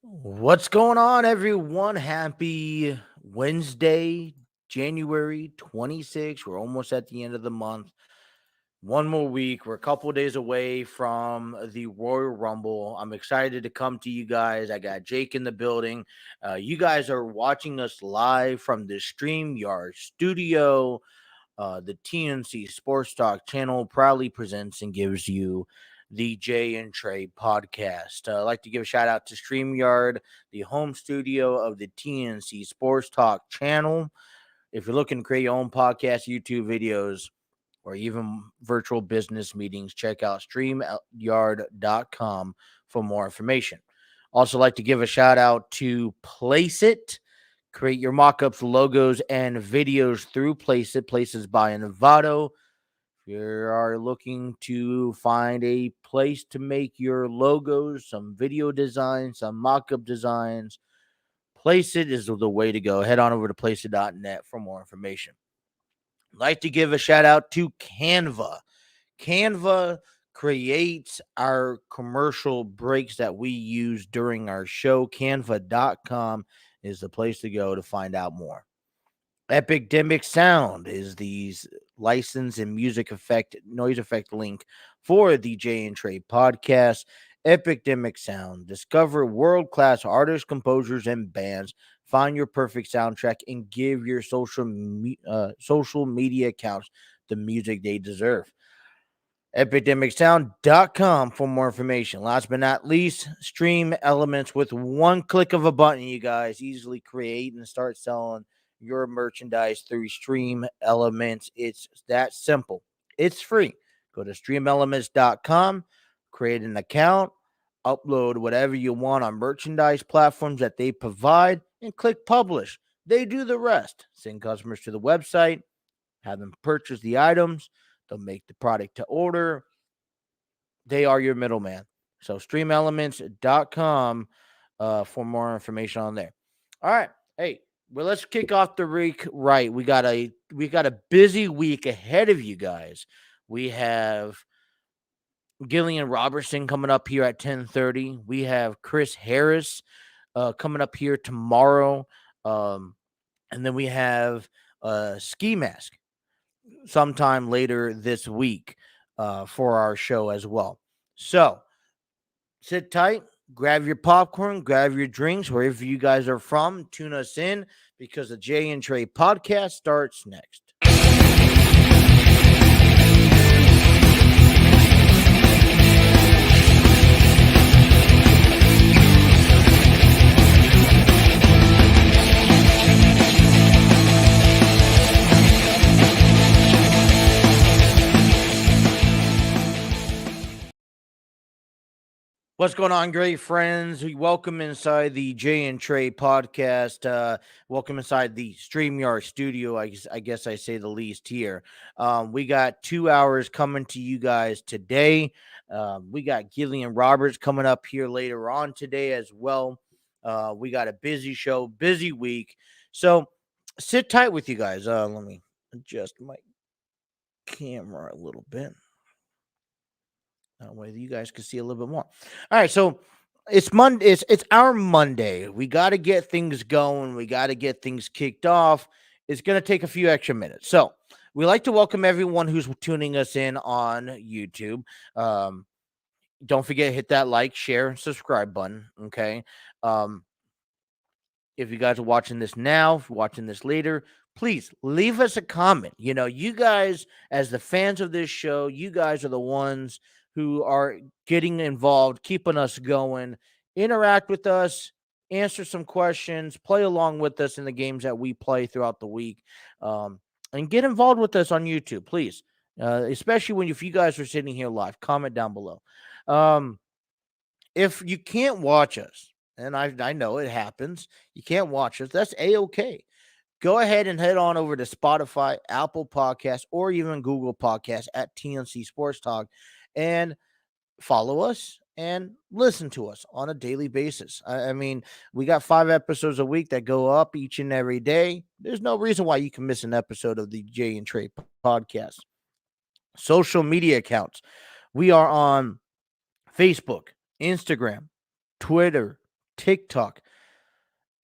What's going on, everyone? Happy Wednesday, January 26th. We're almost at the end of the month. One more week. We're a couple days away from the Royal Rumble. I'm excited to come to you guys. I got Jake in the building. You guys are watching us live from the StreamYard studio. The TNC Sports Talk channel proudly presents and gives you the J Trey Podcast. I'd like to give a shout out to StreamYard, the home studio of the TNC Sports Talk channel. If you're looking to create your own podcast, YouTube videos, or even virtual business meetings, check out StreamYard.com for more information. Also, like to give a shout out to Place It. Create your mock-ups, logos, and videos through Place It. Places by Envato. If you are looking to find a place to make your logos, some video designs, some mock-up designs, Place It is the way to go. Head on over to placeit.net for more information. I'd like to give a shout out to Canva. Canva creates our commercial breaks that we use during our show. Canva.com is the place to go to find out more. Epidemic Sound is the license and music effect, noise effect link for the J Trey Podcast. Epidemic Sound. Discover world-class artists, composers, and bands. Find your perfect soundtrack and give your social media accounts the music they deserve. Epidemicsound.com for more information. Last but not least, Stream Elements. With one click of a button, you guys easily create and start selling your merchandise through Stream Elements. It's that simple. It's free. Go to streamelements.com, create an account, upload whatever you want on merchandise platforms that they provide, and click publish. They do the rest. Send customers to the website, have them purchase the items. They'll make the product to order. They are your middleman. So streamelements.com for more information on there. All right. Hey, well, let's kick off the week right. We got a busy week ahead of you guys. We have Gillian Robertson coming up here at 10:30. We have Chris Harris coming up here tomorrow. And then we have Ski Mask sometime later this week for our show as well. So sit tight, grab your popcorn, grab your drinks, wherever you guys are from. Tune us in because the J and Trey podcast starts next. What's going on, great friends? We welcome inside the J and Trey podcast. Welcome inside the StreamYard studio. I guess I say the least here. We got 2 hours coming to you guys today. We got Gillian Roberts coming up here later on today as well. We got a busy show, busy week. So sit tight with you guys. Let me adjust my camera a little bit. That way you guys can see a little bit more. All right, so it's Monday. It's our Monday. We got to get things going. We got to get things kicked off. It's going to take a few extra minutes. So we like to welcome everyone who's tuning us in on YouTube. Don't forget, hit that like, share, and subscribe button. Okay. If you guys are watching this now, if you're watching this later, please leave us a comment. You know, you guys, as the fans of this show, you guys are the ones who are getting involved, keeping us going. Interact with us, answer some questions, play along with us in the games that we play throughout the week, and get involved with us on YouTube, please. Especially if you guys are sitting here live, comment down below. If you can't watch us, and I know it happens, you can't watch us, that's A-okay. Go ahead and head on over to Spotify, Apple Podcasts, or even Google Podcasts at TNC Sports Talk and follow us and listen to us on a daily basis. I mean, we got 5 episodes a week that go up each and every day. There's no reason why you can miss an episode of the J and Trey podcast. Social media accounts. We are on Facebook, Instagram, Twitter, TikTok.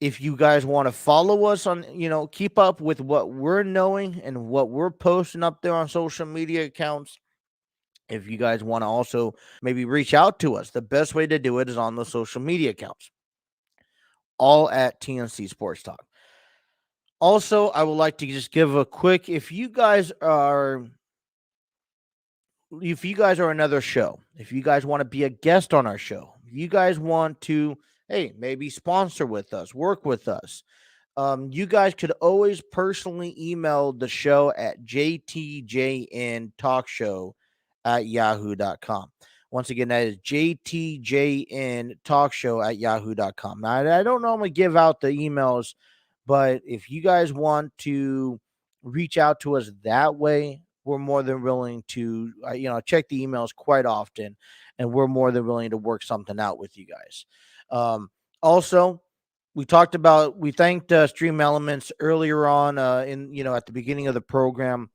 If you guys want to follow us on, keep up with what we're knowing and what we're posting up there on social media accounts. If you guys want to also maybe reach out to us, the best way to do it is on the social media accounts, all at TNC Sports Talk. Also, I would like to just give a quick, if you guys are another show, if you guys want to be a guest on our show, if you guys want to, hey, maybe sponsor with us, work with us, you guys could always personally email the show at jtjntalkshow@yahoo.com. Once again, that is jtjntalkshow@yahoo.com. Now, I don't normally give out the emails, but if you guys want to reach out to us that way, we're more than willing to, check the emails quite often, and we're more than willing to work something out with you guys. Also, we thanked Stream Elements earlier on at the beginning of the program.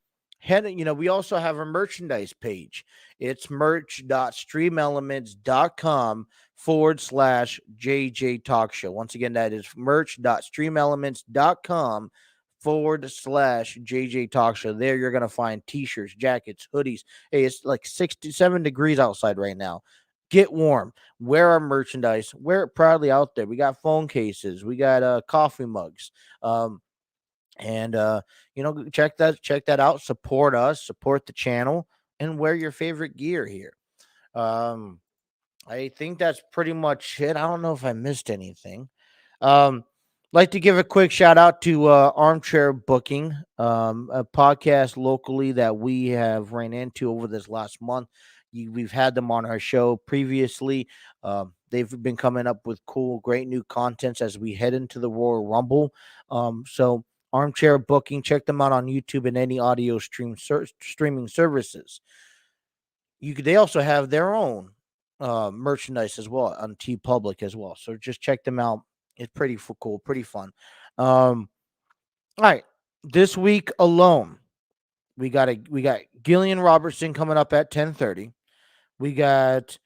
We also have a merchandise page. It's merch.streamelements.com/JJ Talk Show. Once again, that is merch.streamelements.com/JJ Talk Show. There you're going to find t-shirts, jackets, hoodies. Hey, it's like 67 degrees outside right now. Get warm, wear our merchandise, wear it proudly out there. We got phone cases, we got coffee mugs. And check that out, support us, support the channel, and wear your favorite gear here. I think that's pretty much it. I don't know if I missed anything. Like to give a quick shout out to Armchair Booking, a podcast locally that we have ran into over this last month. We've had them on our show previously. They've been coming up with cool, great new contents as we head into the Royal Rumble. So Armchair Booking, check them out on YouTube and any audio streaming services. They also have their own merchandise as well on TeePublic as well. So just check them out. It's pretty cool, pretty fun. All right, this week alone, we got Gillian Robertson coming up at 10:30. We got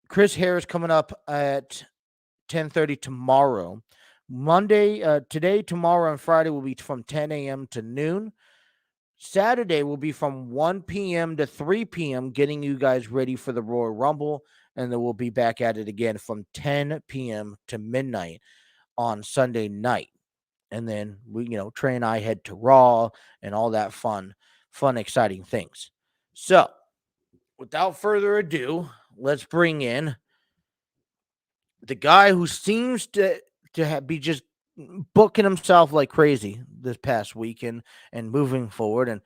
Chris Harris coming up at 10:30 tomorrow. Today, tomorrow, and Friday will be from 10 a.m. to noon. Saturday will be from 1 p.m. to 3 p.m., getting you guys ready for the Royal Rumble. And then we'll be back at it again from 10 p.m. to midnight on Sunday night. And then Trey and I head to Raw and all that fun, exciting things. So without further ado, let's bring in the guy who seems to be just booking himself like crazy this past weekend and moving forward. And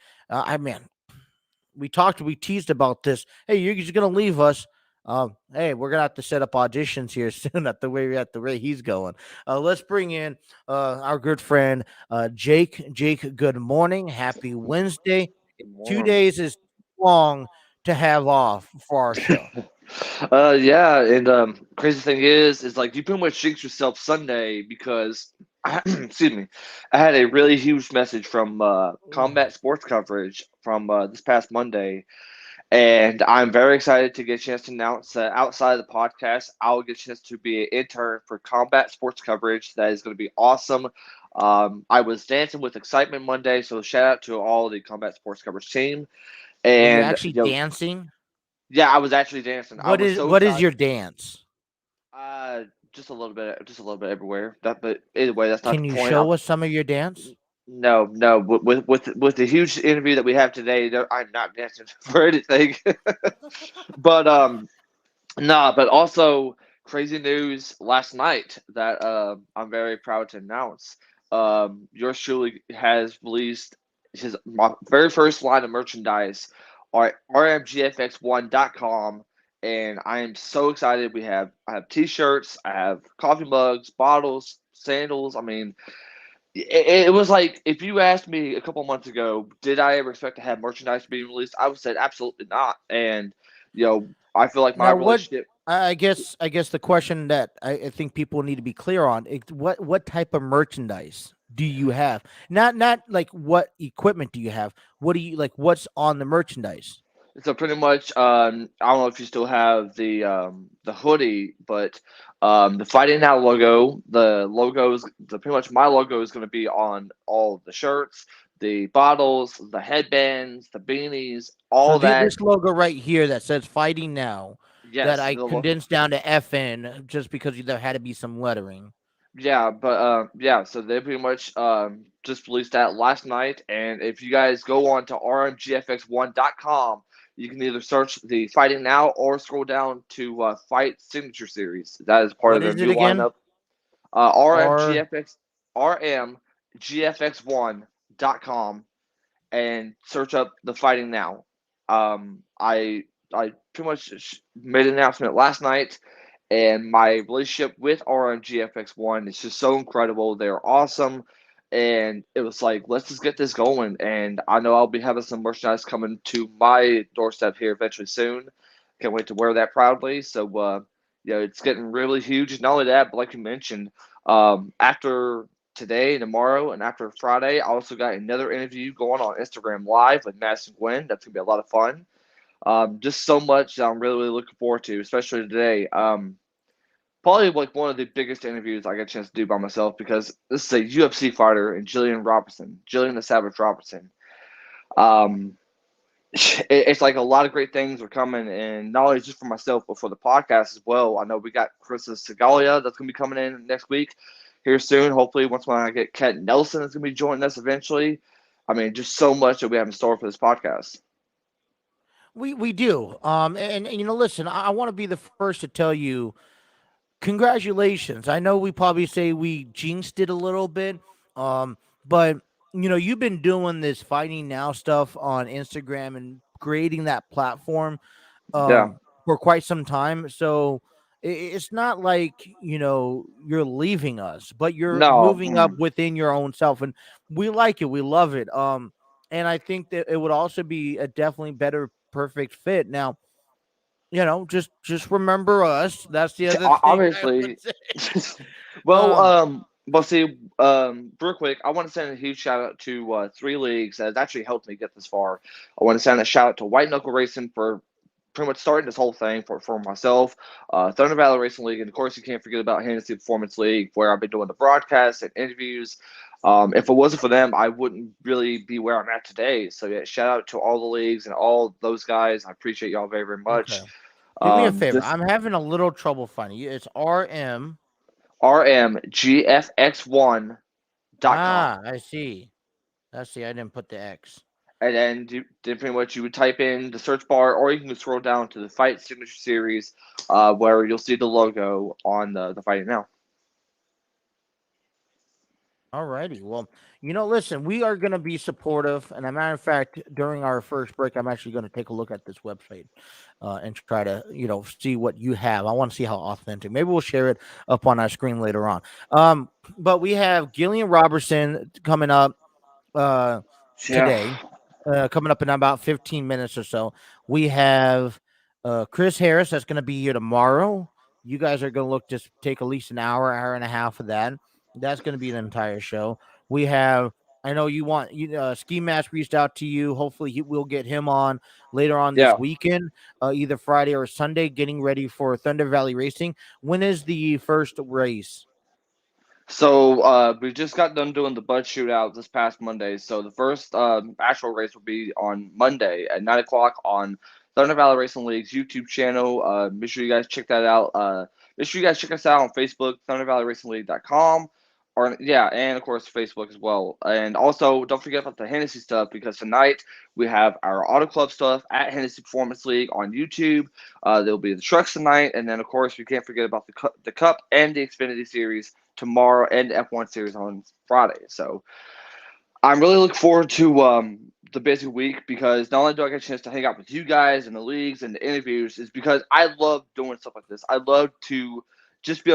we teased about this. Hey, you're just going to leave us. Hey, we're going to have to set up auditions here soon at the rate he's going. Let's bring in our good friend, Jake. Jake, good morning. Happy Wednesday. 2 days is long to have off for our show. Yeah, and crazy thing is like you pretty much jinxed yourself Sunday because, excuse me, I had a really huge message from Combat Sports Coverage from this past Monday, and I'm very excited to get a chance to announce that outside of the podcast, I will get a chance to be an intern for Combat Sports Coverage. That is going to be awesome. I was dancing with excitement Monday, so shout out to all the Combat Sports Coverage team. And you're actually dancing? Yeah, I was actually dancing. What is your dance? Just a little bit everywhere. But anyway, that's not the point. Can you show us some of your dance? No. With the huge interview that we have today, I'm not dancing for anything. But but also crazy news last night that I'm very proud to announce. Yours truly has released my very first line of merchandise at rmgfx1.com, and I am so excited. I have t-shirts, I have coffee mugs, bottles, sandals. I mean, it was like, if you asked me a couple months ago, did I ever expect to have merchandise being released? I would say absolutely not. And I feel like my relationship. I guess the question that I think people need to be clear on: what type of merchandise do you have? Not like what equipment do you have? What do you like? What's on the merchandise? So pretty much, I don't know if you still have the hoodie, but the Fighting Now logo, the logos, the pretty much my logo is going to be on all the shirts, the bottles, the headbands, the beanies, So all that. this logo right here that says "Fighting Now," that Yes, I condensed down to FN just because there had to be some lettering. yeah, but yeah, so they pretty much just released that last night. And if you guys go on to rmgfx1.com, you can either search the Fighting Now or scroll down to Fight Signature Series. That is part What of their is it new again? lineup. R. RMGFX rmgfx1.com and search up the Fighting Now. I pretty much made an announcement last night, and my relationship with RMGFX1 is just so incredible. They're awesome, and it was like, let's just get this going. And I know I'll be having some merchandise coming to my doorstep here eventually soon. Can't wait to wear that proudly. So, yeah, it's getting really huge. Not only that, but like you mentioned, after today, tomorrow, and after Friday, I also got another interview going on Instagram Live with Madison Gwen. That's gonna be a lot of fun. Just so much that I'm really, really looking forward to, especially today. Probably like one of the biggest interviews I get a chance to do by myself because this is a UFC fighter and Jillian Robertson, Jillian the Savage Robertson. Um, it's like a lot of great things are coming, and not only just for myself, but for the podcast as well. I know we got Krista Segalia that's going to be coming in next week here soon. Hopefully, once when I get Kat Nelson is going to be joining us eventually. I mean, just so much that we have in store for this podcast. We do. And listen, I want to be the first to tell you congratulations. I know we probably say we jinxed it a little bit, but you've been doing this Fighting Now stuff on Instagram and creating that platform Yeah. for quite some time. So it's not like you're leaving us, but you're No. moving up within your own self, and we like it. We love it. And I think that it would also be a definitely better perfect fit. Now, just remember us. That's the other thing I would Obviously. say. Well, Um, well, see, real quick, I want to send a huge shout out to three leagues that has actually helped me get this far. I want to send a shout out to White Knuckle Racing for pretty much starting this whole thing for myself. Thunder Valley Racing League, and of course, you can't forget about Hennessy Performance League, where I've been doing the broadcasts and interviews. If it wasn't for them, I wouldn't really be where I'm at today. So, yeah, shout out to all the leagues and all those guys. I appreciate y'all very, very okay. much. Do me a favor. This I'm having a little trouble finding you. It's RM. rmgfx1.com. I see. I see. I didn't put the X. And then pretty much you would type in the search bar, or you can scroll down to the Fight Signature Series, where you'll see the logo on the Fighting Now. Alrighty. Well, listen, we are going to be supportive. And a matter of fact, during our first break, I'm actually going to take a look at this website and try to, see what you have. I want to see how authentic. Maybe we'll share it up on our screen later on. But we have Gillian Robertson coming up Yeah. today, coming up in about 15 minutes or so. We have Chris Harris that's going to be here tomorrow. You guys are going to look just take at least an hour and a half of that. That's going to be the entire show. We have, I know you want, Ski Mask reached out to you. Hopefully, we'll get him on later on this Yeah. weekend, either Friday or Sunday, getting ready for Thunder Valley Racing. When is the first race? So we just got done doing the Bud Shootout this past Monday. So the first actual race will be on Monday at 9 o'clock on Thunder Valley Racing League's YouTube channel. Make sure you guys check that out. Make sure you guys check us out on Facebook, ThunderValleyRacingLeague.com. Or yeah, and of course Facebook as well. And also don't forget about the Hennessy stuff, because tonight we have our Auto Club stuff at Hennessy Performance League on YouTube. There'll be the trucks tonight, and then of course we can't forget about the Cup and the Xfinity Series tomorrow, and the F1 Series on Friday. So I'm really looking forward to the busy week, because not only do I get a chance to hang out with you guys and the leagues and the interviews, is because I love doing stuff like this. I love to just be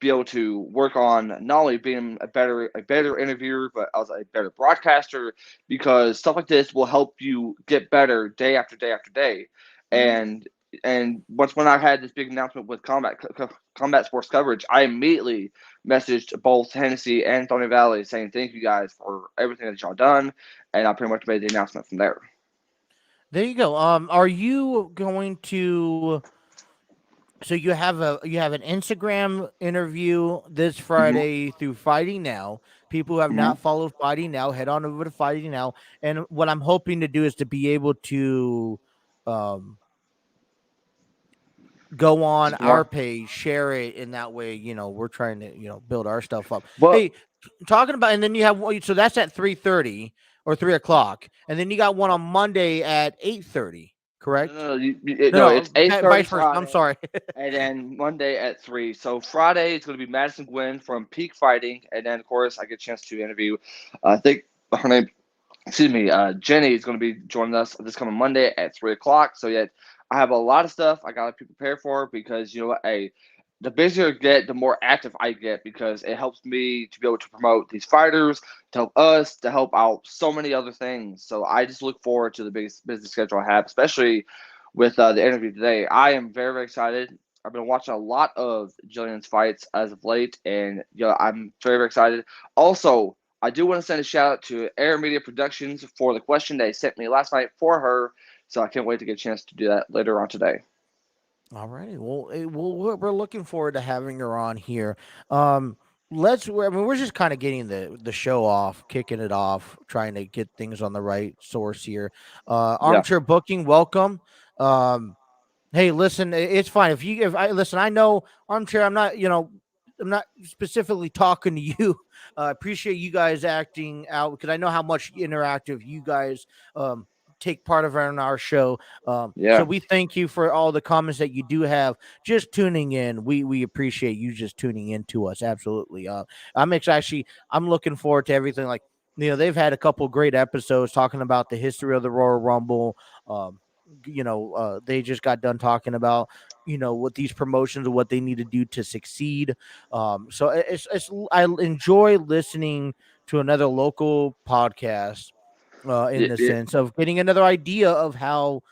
able to work on not only being a better interviewer, but as a better broadcaster, because stuff like this will help you get better day after day after day. Mhm. And once when I had this big announcement with combat sports coverage, I immediately messaged both Hennessy and Tony Valley saying thank you guys for everything that y'all done, and I pretty much made the announcement from there. There you go. Are you going to? So you have an Instagram interview this Hmm. Friday through Fighting Now. People who have Hmm. not followed Fighting Now, head on over to Fighting Now. And what I'm hoping to do is to be able to um, go on our More. page, share it in that way. We're trying to build our stuff up. Well, Hey, talking about, and then you have so that's at 3:30 or 3 o'clock, and then you got one on Monday at 8:30. no, Correct? no, No, no. It's no, 8:30 vice versa. I'm Friday, sorry. and then Monday at 3. So Friday it's going to be Madison Gwynn from Peak Fighting, and then of course I get a chance to interview. I think her name, excuse me, Jenny is going to be joining us this coming Monday at 3 o'clock. So yeah, I have a lot of stuff I got to be prepared for because you know what, hey, the busier I get, the more active I get because it helps me to be able to promote these fighters, to help us, to help out so many other things. So I just look forward to the biggest business schedule I have, especially with the interview today. I am very, very excited. I've been watching a lot of Jillian's fights as of late, and I'm very, very excited. Also, I do want to send a shout out to Air Media Productions for the question they sent me last night for her. So I can't wait to get a chance to do that later on today. All righty. Well, we're looking forward to having her on here. Um, we're just kind of getting the show off, kicking it off, trying to get things on the right source here. Yeah. Armchair Booking, welcome. Um, Hey, listen, it's fine. If I listen, I know Armchair. I'm not specifically talking to you. I appreciate you guys acting out because I know how much interactive you guys take part of in our show. So Yeah. we thank you for all the comments that you do have. Just tuning in, we appreciate you just tuning in to us. Absolutely. I'm looking forward to everything. Like they've had a couple great episodes talking about the history of the Royal Rumble. They just got done talking about what these promotions and what they need to do to succeed. So I enjoy listening to another local podcast in the Yeah. sense of getting another idea of how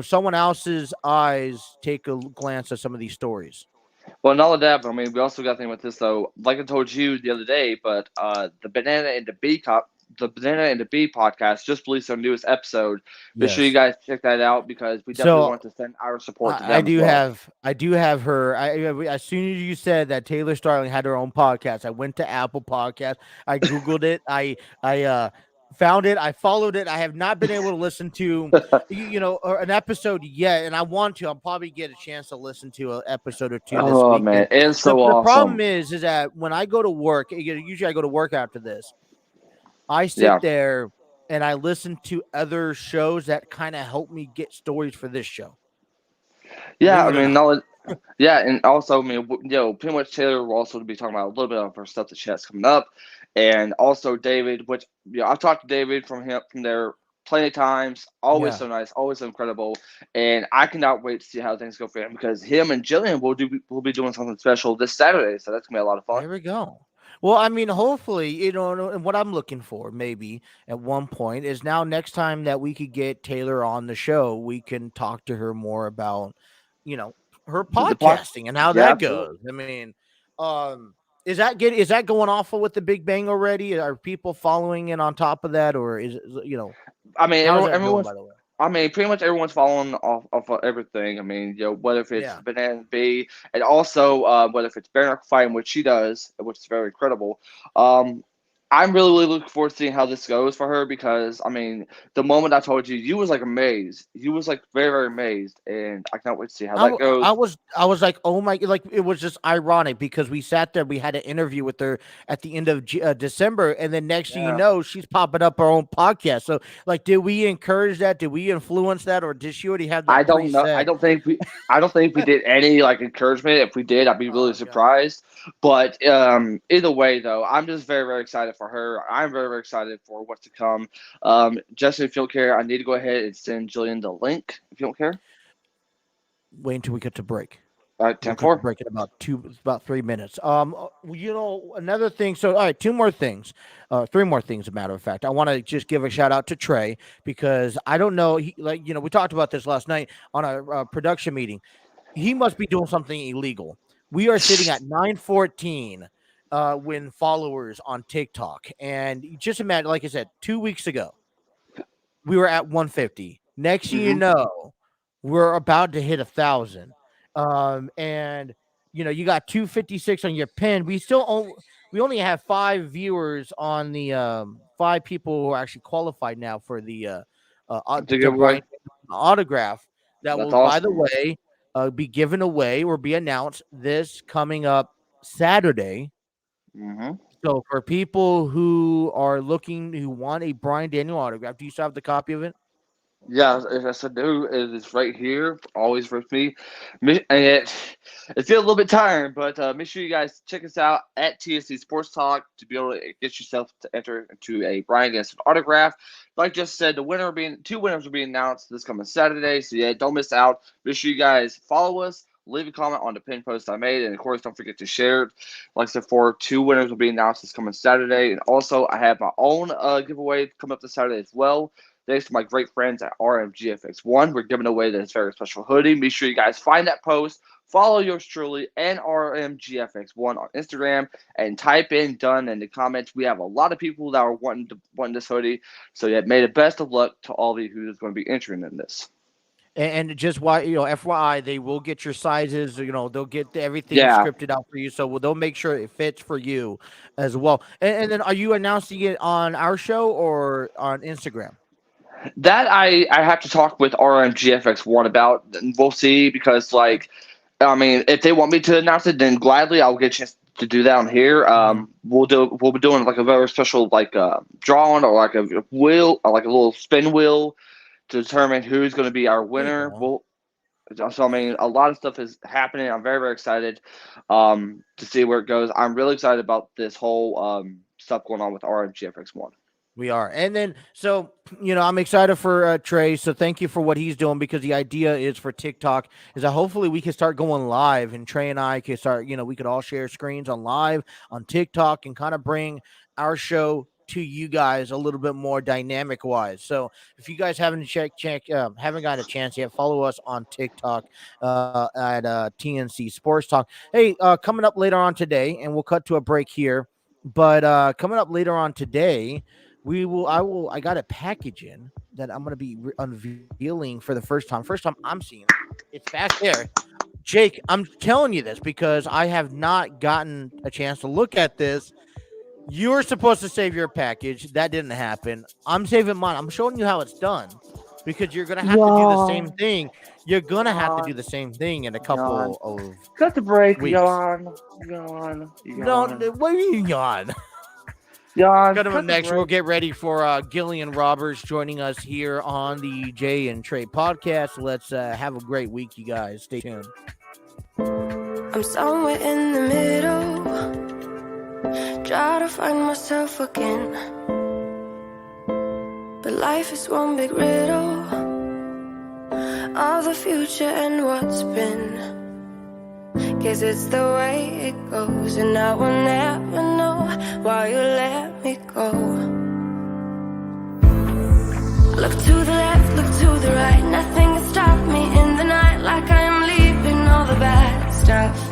someone else's eyes take a glance at some of these stories. Well, not only that, but I mean, we also got to think about this though. Like I told you the other day, but the Banana and the Bee podcast just released their newest episode. Make sure you Yes. guys check that out because we definitely So want to send our support to I them as do well. have her. As soon as you said that Taylor Starling had her own podcast, I went to Apple Podcast. I googled it. I found it. I followed it. I have not been able to listen to an episode yet, and I want to. I'll probably get a chance to listen to an episode or two this Oh man, weekend. it's The so the problem awesome. is that when I go to work, usually I go to work after this. I sit Yeah. there and I listen to other shows that kind of help me get stories for this show. Yeah, Believe I it or mean, not. no, yeah, and also, I mean, pretty much Taylor will also be talking about a little bit of her stuff that she has coming up, and also David, which I've talked to David from there plenty of times. Always Yeah. so nice, always so incredible, and I cannot wait to see how things go for him because him and Jillian will be doing something special this Saturday, so that's gonna be a lot of fun. There we go. Well, I mean, hopefully, and what I'm looking for maybe at one point is now next time that we could get Taylor on the show, we can talk to her more about, you know, her The pod, podcasting and how yeah, that absolutely. goes. I mean, um, is that going off with the Big Bang already? Are people following it on top of that, or I mean, how's that going? everyone's. By the way, I mean, pretty much everyone's following off of everything. I mean, whether if it's yeah. Banana B, and also whether if it's bare knuckle fighting, which she does, which is very incredible. Um, I'm really, really looking forward to seeing how this goes for her because I mean, the moment I told you, you was like amazed. You was like very, very amazed, and I can't wait to see how that goes. I was like, oh my, like it was just ironic because we sat there, we had an interview with her at the end of December, and then next thing you Yeah. know, she's popping up her own podcast. So, like, did we encourage that? Did we influence that, or did she already have I that don't know. preset? I don't think we did any like encouragement. If we did, I'd be really Oh God, surprised. But either way, though, I'm just very, very excited for her. I'm very, very excited for what's to come. Justin, if you don't care, I need to go ahead and send Jillian the link. If you don't care, wait until we get to break. all right, We'll ten get to four. break in about 3 minutes. Another thing. So, all right, two more things, three more things. As a matter of fact, I want to just give a shout out to Trey because I don't know. We talked about this last night on a production meeting. He must be doing something illegal. We are sitting at 914 when followers on TikTok, and just imagine, like I said, 2 weeks ago we were at 150. Next thing you know, we're about to hit 1,000. And you got 256 on your pin. We only have 5 viewers on the 5 people who are actually qualified now for the To the give away. Brian autograph that That's will, by the awesome. way, be given away or be announced this coming up Saturday. Mm-hmm. So for people who want a Brian Daniel autograph, do you still have the copy of it? Yeah, yes, I do. It is right here, always with me. And it feels a little bit tiring, but make sure you guys check us out at TSC Sports Talk to be able to get yourself to enter into a Brian Danielson autograph. Like just said, two winners will be announced this coming Saturday. So yeah, don't miss out. Make sure you guys follow us. Leave a comment on the pin post I made, and of course, don't forget to share it. Like I said, 2 winners will be announced this coming Saturday, and also I have my own giveaway coming up this Saturday as well. Thanks to my great friends at RMGFX1. We're giving away this very special hoodie. Make sure you guys find that post, follow yours truly, and RMGFX1 on Instagram, and type in "done" in the comments. We have a lot of people that are wanting this hoodie. So yeah, may the best of luck to all of you who's going to be entering in this. And just FYI, they will get your sizes. They'll get everything Yeah, scripted out for you. So they'll make sure it fits for you as well. And then, are you announcing it on our show or on Instagram? that I have to talk with RMGFX1 about, and we'll see because if they want me to announce it, then gladly I'll get a chance to do that on here. We'll be doing like a very special drawing or like a wheel or like a little spin wheel to determine who's going to be our winner. So a lot of stuff is happening. I'm very, very excited to see where it goes. I'm really excited about this whole stuff going on with RMGFX1. We are. And then, so, I'm excited for Trey. So thank you for what he's doing, because the idea is for TikTok is that hopefully we can start going live, and Trey and I can start, we could all share screens on live on TikTok and kind of bring our show to you guys a little bit more dynamic wise. So if you guys haven't haven't got a chance yet, follow us on TikTok at TNC Sports Talk. Hey, coming up later on today, and we'll cut to a break here, but coming up later on today, I got a package in that I'm going to be unveiling for the first time. First time I'm seeing it. It's back there. Jake, I'm telling you this because I have not gotten a chance to look at this. You were supposed to save your package. That didn't happen. I'm saving mine. I'm showing you how it's done, because you're going to have to do the same thing. You're going to have to do the same thing in a couple of Cut the break. weeks. Yawn. No, what are you yawn? Coming up next, we'll get ready for Gillian Robertson joining us here on the J and Trey Podcast. Let's have a great week, you guys. Stay tuned. I'm somewhere in the middle, try to find myself again, but life is one big riddle of the future and what's been. Guess it's the way it goes, and I will never know why you let me go. Look to the left, look to the right, nothing can stop me in the night, like I am leaving all the bad stuff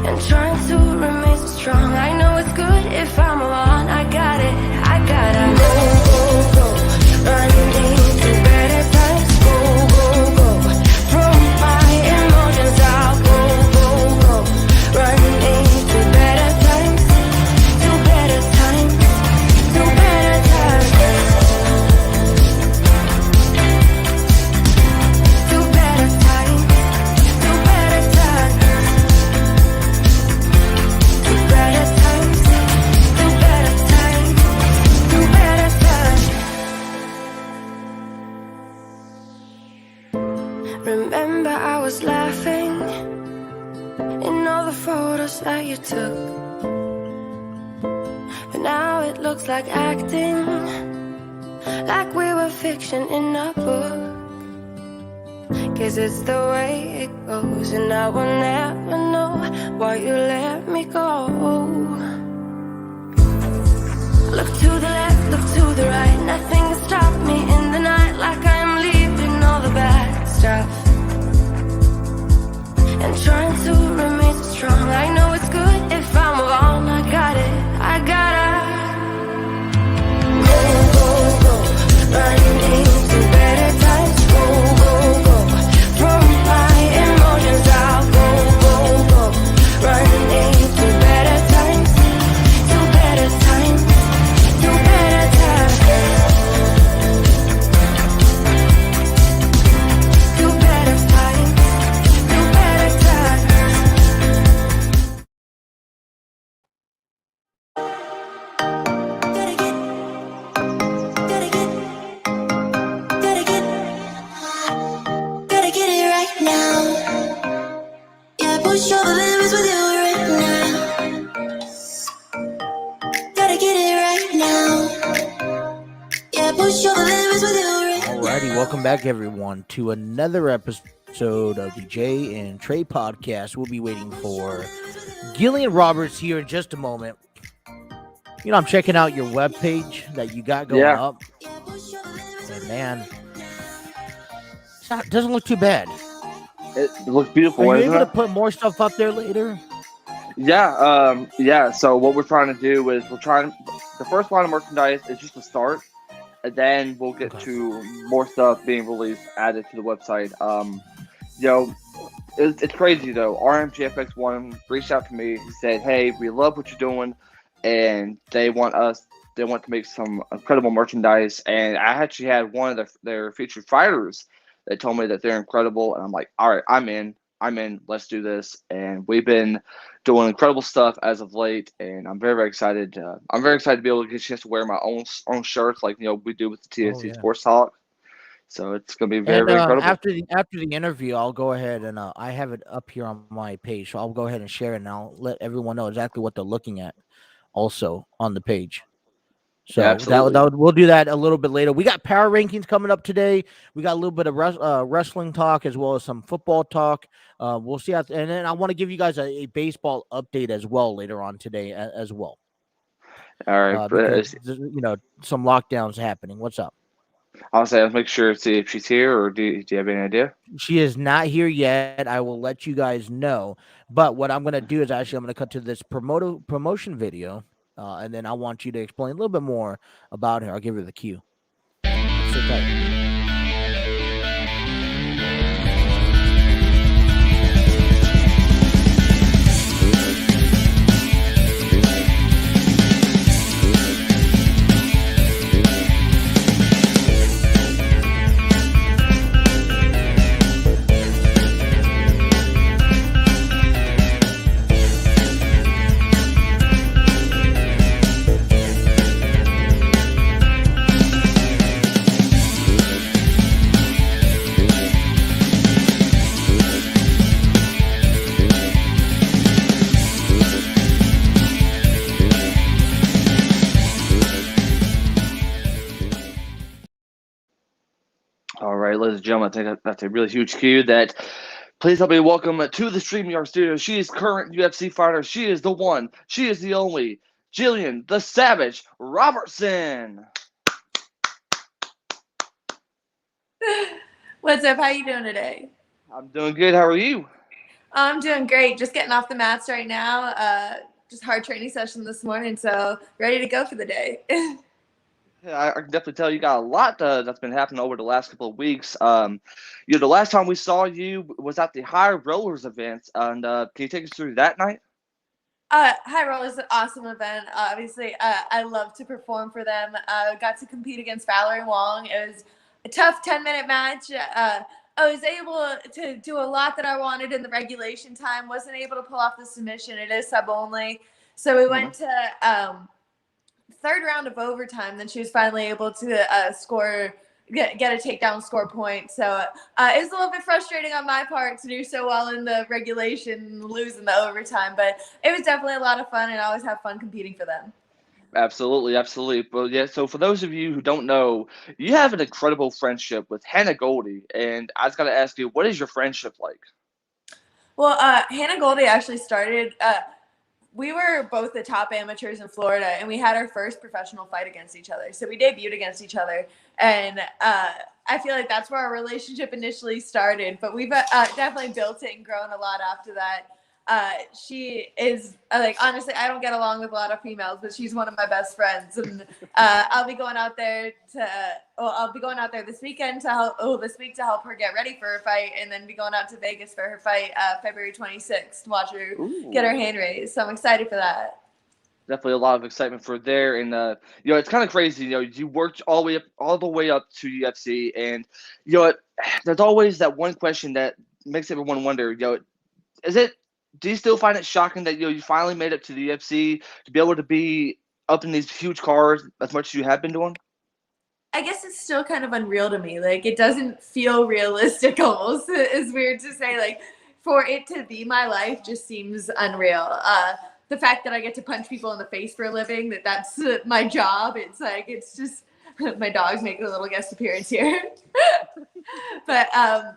and trying to remain so strong. I know it's good if I'm alone. I got it, I gotta go, running into better times. Go, from my emotions I'll go, running into better times, to better times, to better times, to better times, to better times, to better times, to better times, to better times. Remember I was laughing in all the photos that you took, but now it looks like acting, like we were fiction in a book. Guess it's the way it goes, and I will never know why you let me go. Look to the left, look to the right, nothing can stop me in the night, like I am leaving all the bad stuff and trying to remain so strong. I know it's good if I'm alone. I got it, I gotta go, running in welcome back, everyone, to another episode of the J and Trey Podcast. We'll be waiting for Gillian Roberts here in just a moment. I'm checking out your webpage that you got going up. And man, it doesn't look too bad. It looks beautiful. Are you able to put more stuff up there later? Yeah. So what we're trying to do is the first line of merchandise is just a start, and then we'll get to more stuff being released, added to the website. It's crazy though. RMGFX1 reached out to me. He said, "Hey, we love what you're doing, and they want to make some incredible merchandise." And I actually had one of their featured fighters that told me that they're incredible, and I'm like, "All right, I'm in. Let's do this." And we've been doing incredible stuff as of late, and I'm very, very excited. I'm very excited to be able to get a chance to wear my own shirts, like we do with the TSC Sports Talk. So it's gonna be very, very incredible. After the interview, I'll go ahead and I have it up here on my page, so I'll go ahead and share it, and I'll let everyone know exactly what they're looking at, also on the page. So we'll do that a little bit later. We got power rankings coming up today. We got a little bit of wrestling talk as well as some football talk. We'll see and then I want to give you guys a baseball update as well later on today as well. All right, because, some lockdowns happening. What's up? I'll make sure to see if she's here, or do you have any idea? She is not here yet. I will let you guys know. But what I'm going to do is I'm going to cut to this promotion video. And then I want you to explain a little bit more about her. I'll give her the cue. Sit tight. Ladies and gentlemen, I think that's a really huge cue. That please help me welcome to the StreamYard studio. She is current UFC fighter. She is the one. She is the only. Jillian the Savage Robertson. What's up? How you doing today? I'm doing good. How are you? I'm doing great. Just getting off the mats right now. Just hard training session this morning, so ready to go for the day. Yeah, I can definitely tell you got a lot that's been happening over the last couple of weeks. The last time we saw you was at the High Rollers event, and can you take us through that night? High Rollers is an awesome event. Obviously, I love to perform for them. Got to compete against Valerie Wong. It was a tough 10-minute match. I was able to do a lot that I wanted in the regulation time. Wasn't able to pull off the submission. It is sub only. So we went to third round of overtime. Then she was finally able to get a takedown, score point. So it was a little bit frustrating on my part to do so well in the regulation, losing the overtime. But it was definitely a lot of fun, and I always have fun competing for them. Absolutely. Well, yeah, so for those of you who don't know, you have an incredible friendship with Hannah Goldie, and I was going to ask you, what is your friendship like? Well, Hannah Goldie actually started we were both the top amateurs in Florida, and we had our first professional fight against each other. So we debuted against each other, and I feel like that's where our relationship initially started. But we've definitely built it and grown a lot after that. She is honestly, I don't get along with a lot of females, but she's one of my best friends, and I'll be going out there this weekend to help her get ready for her fight, and then be going out to Vegas for her fight February 26th to watch her get her hand raised. So I'm excited for that. Definitely a lot of excitement for there, and it's kind of crazy. You worked all the way up to UFC, and there's always that one question that makes everyone wonder. Do you still find it shocking that you finally made it to the UFC to be able to be up in these huge cars as much as you have been doing? I guess it's still kind of unreal to me. Like, it doesn't feel realistic almost. It's weird to say, like, for it to be my life just seems unreal. The fact that I get to punch people in the face for a living, that's my job. It's like, it's just, My dog's making a little guest appearance here. But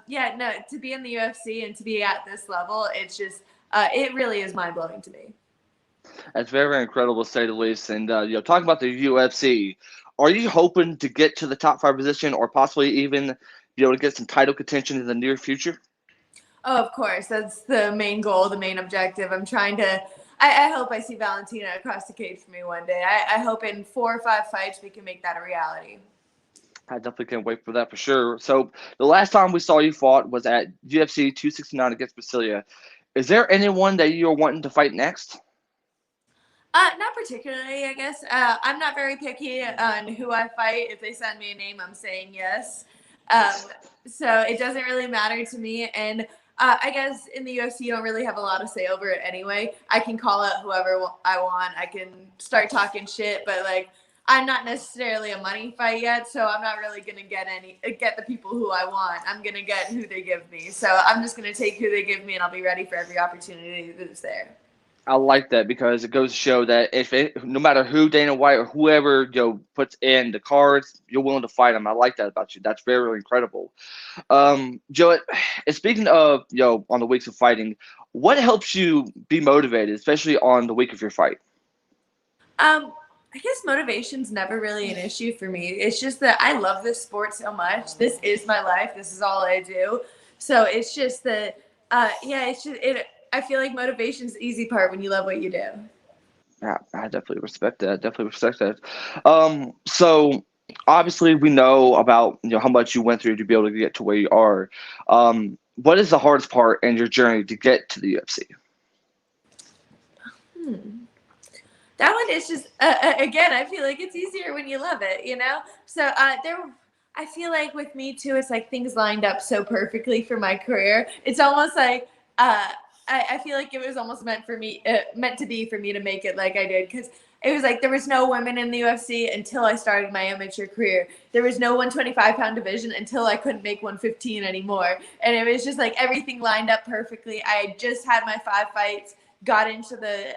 yeah, no, to be in the UFC and to be at this level, it's just it really is mind blowing to me. That's very, very incredible to say the least. And talking about the UFC, are you hoping to get to the top 5 position or possibly even be able to get some title contention in the near future? Oh, of course. That's the main goal, the main objective. I'm trying to I hope I see Valentina across the cage for me one day. I hope in 4 or 5 fights we can make that a reality. I definitely can't wait for that for sure. So the last time we saw you fought was at UFC 269 against Brasilia. Is there anyone that you're wanting to fight next? Not particularly, I guess. I'm not very picky on who I fight. If they send me a name, I'm saying yes. So it doesn't really matter to me. And I guess in the UFC, you don't really have a lot to say over it anyway. I can call out whoever I want. I can start talking shit, but like I'm not necessarily a money fight yet, so I'm not really gonna get the people who I want. I'm gonna get who they give me. So I'm just gonna take who they give me, and I'll be ready for every opportunity that's there. I like that because it goes to show that no matter who Dana White or whoever puts in the cards, you're willing to fight them. I like that about you. That's very, very incredible. Joe, and speaking of on the weeks of fighting, what helps you be motivated, especially on the week of your fight? I guess motivation's never really an issue for me. It's just that I love this sport so much. This is my life. This is all I do. So it's just that, I feel like motivation's the easy part when you love what you do. Yeah, I definitely respect that. So obviously we know about how much you went through to be able to get to where you are. What is the hardest part in your journey to get to the UFC? That one is just again, I feel like it's easier when you love it, So I feel like with me too, it's like things lined up so perfectly for my career. It's almost like I feel like it was almost meant to be for me to make it like I did, because it was like there was no women in the UFC until I started my amateur career. There was no 125-pound division until I couldn't make 115 anymore, and it was just like everything lined up perfectly. I just had my 5 fights, got into the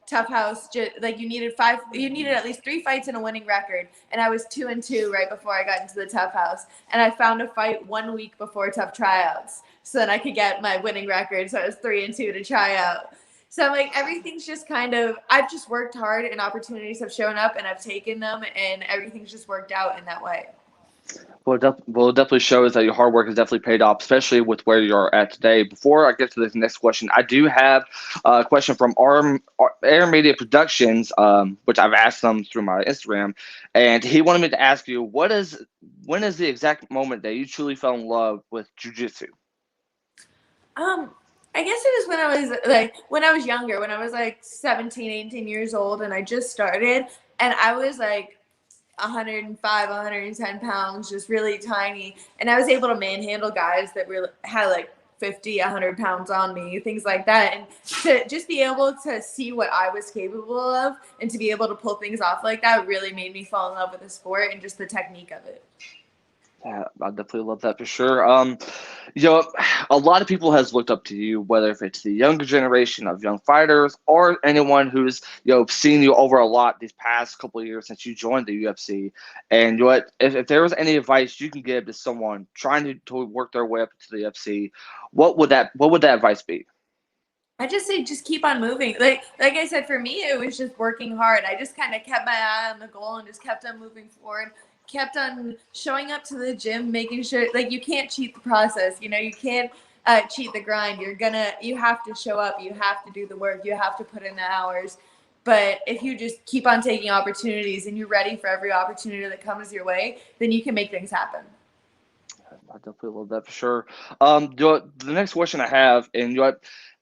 tough house. You needed at least 3 fights and a winning record, and I was 2-2 right before I got into the tough house, and I found a fight 1 week before tough tryouts so that I could get my winning record. So I was 3-2 to try out. So like everything's just I've just worked hard and opportunities have shown up and I've taken them, and everything's just worked out in that way. Well, it definitely shows that your hard work has definitely paid off, especially with where you're at today. Before I get to this next question, I do have a question from Air Media Productions, which I've asked them through my Instagram, and he wanted me to ask you, when is the exact moment that you truly fell in love with jiu-jitsu? I guess it was when I was younger, when I was like 17, 18 years old, and I just started, and I was like 105, 110 pounds, just really tiny. And I was able to manhandle guys that really had like 50, 100 pounds on me, things like that. And to just be able to see what I was capable of and to be able to pull things off like that really made me fall in love with the sport and just the technique of it. Yeah, I definitely love that for sure. A lot of people has looked up to you, whether if it's the younger generation of young fighters or anyone who's seen you over a lot these past couple of years since you joined the UFC. And if there was any advice you can give to someone trying to work their way up to the UFC, what would that advice be? I just say just keep on moving. Like I said, for me, it was just working hard. I just kind of kept my eye on the goal and just kept on moving forward. Kept on showing up to the gym, making sure you can't cheat the process. You can't cheat the grind. You have to show up. You have to do the work. You have to put in the hours. But if you just keep on taking opportunities and you're ready for every opportunity that comes your way, then you can make things happen. I definitely love that for sure. The next question I have, and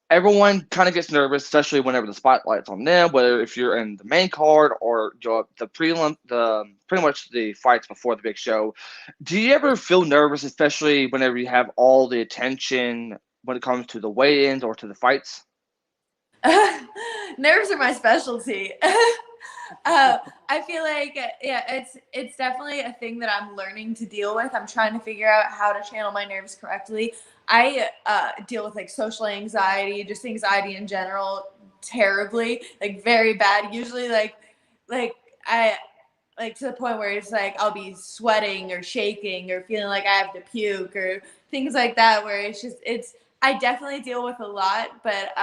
everyone kind of gets nervous, especially whenever the spotlight's on them, whether if you're in the main card or the prelim, pretty much the fights before the big show. Do you ever feel nervous, especially whenever you have all the attention when it comes to the weigh-ins or to the fights? Nerves are my specialty. I feel like, it's definitely a thing that I'm learning to deal with. I'm trying to figure out how to channel my nerves correctly. I deal with social anxiety, just anxiety in general, terribly, very bad. Usually, like to the point where it's like I'll be sweating or shaking or feeling like I have to puke or things like that, where I definitely deal with a lot, but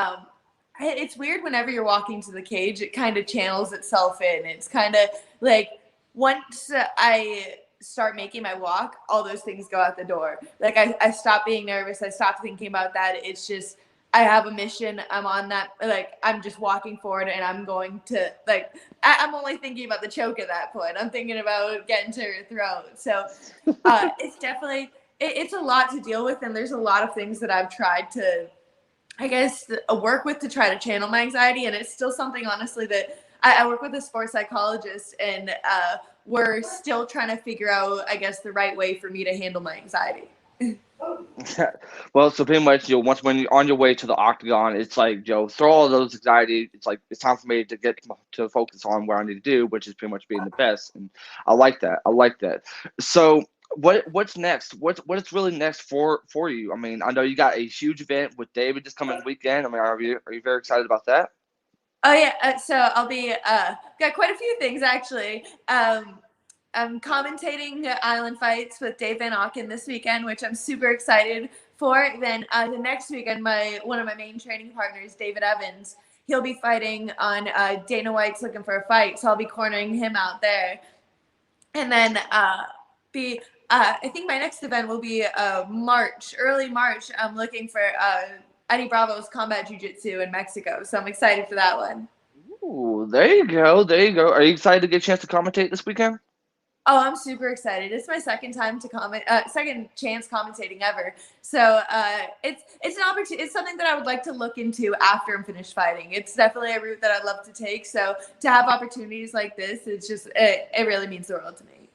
it's weird whenever you're walking to the cage, it kind of channels itself in. It's kind of like once I start making my walk, all those things go out the door. Like I stop being nervous. I stop thinking about that. It's just, I have a mission. I'm on that. Like, I'm just walking forward and I'm going to, like, I'm only thinking about the choke at that point. I'm thinking about getting to her throat. So it's definitely, it's a lot to deal with. And there's a lot of things that I've tried to, I guess, work with to try to channel my anxiety. And it's still something, honestly, that I work with a sports psychologist, and we're still trying to figure out, I guess, the right way for me to handle my anxiety. Well, so pretty much, once when you're on your way to the octagon, it's like, throw all those anxiety. It's like, it's time for me to get to focus on what I need to do, which is pretty much being the best. And I like that. So what's next? What is really next for you? I mean, I know you got a huge event with David this coming weekend. I mean, are you very excited about that? Oh yeah, so I'll be got quite a few things actually. I'm commentating Island Fights with Dave Van Auken this weekend, which I'm super excited for. Then the next weekend, one of my main training partners, David Evans, he'll be fighting on Dana White's Looking for a Fight, so I'll be cornering him out there. And then I think my next event will be early March. I'm looking for Eddie Bravo's Combat Jiu-Jitsu in Mexico, so I'm excited for that one. Ooh, there you go. Are you excited to get a chance to commentate this weekend? Oh, I'm super excited. It's my second chance commentating ever. So it's an opportunity. It's something that I would like to look into after I'm finished fighting. It's definitely a route that I'd love to take. So to have opportunities like this, it's just it really means the world to me.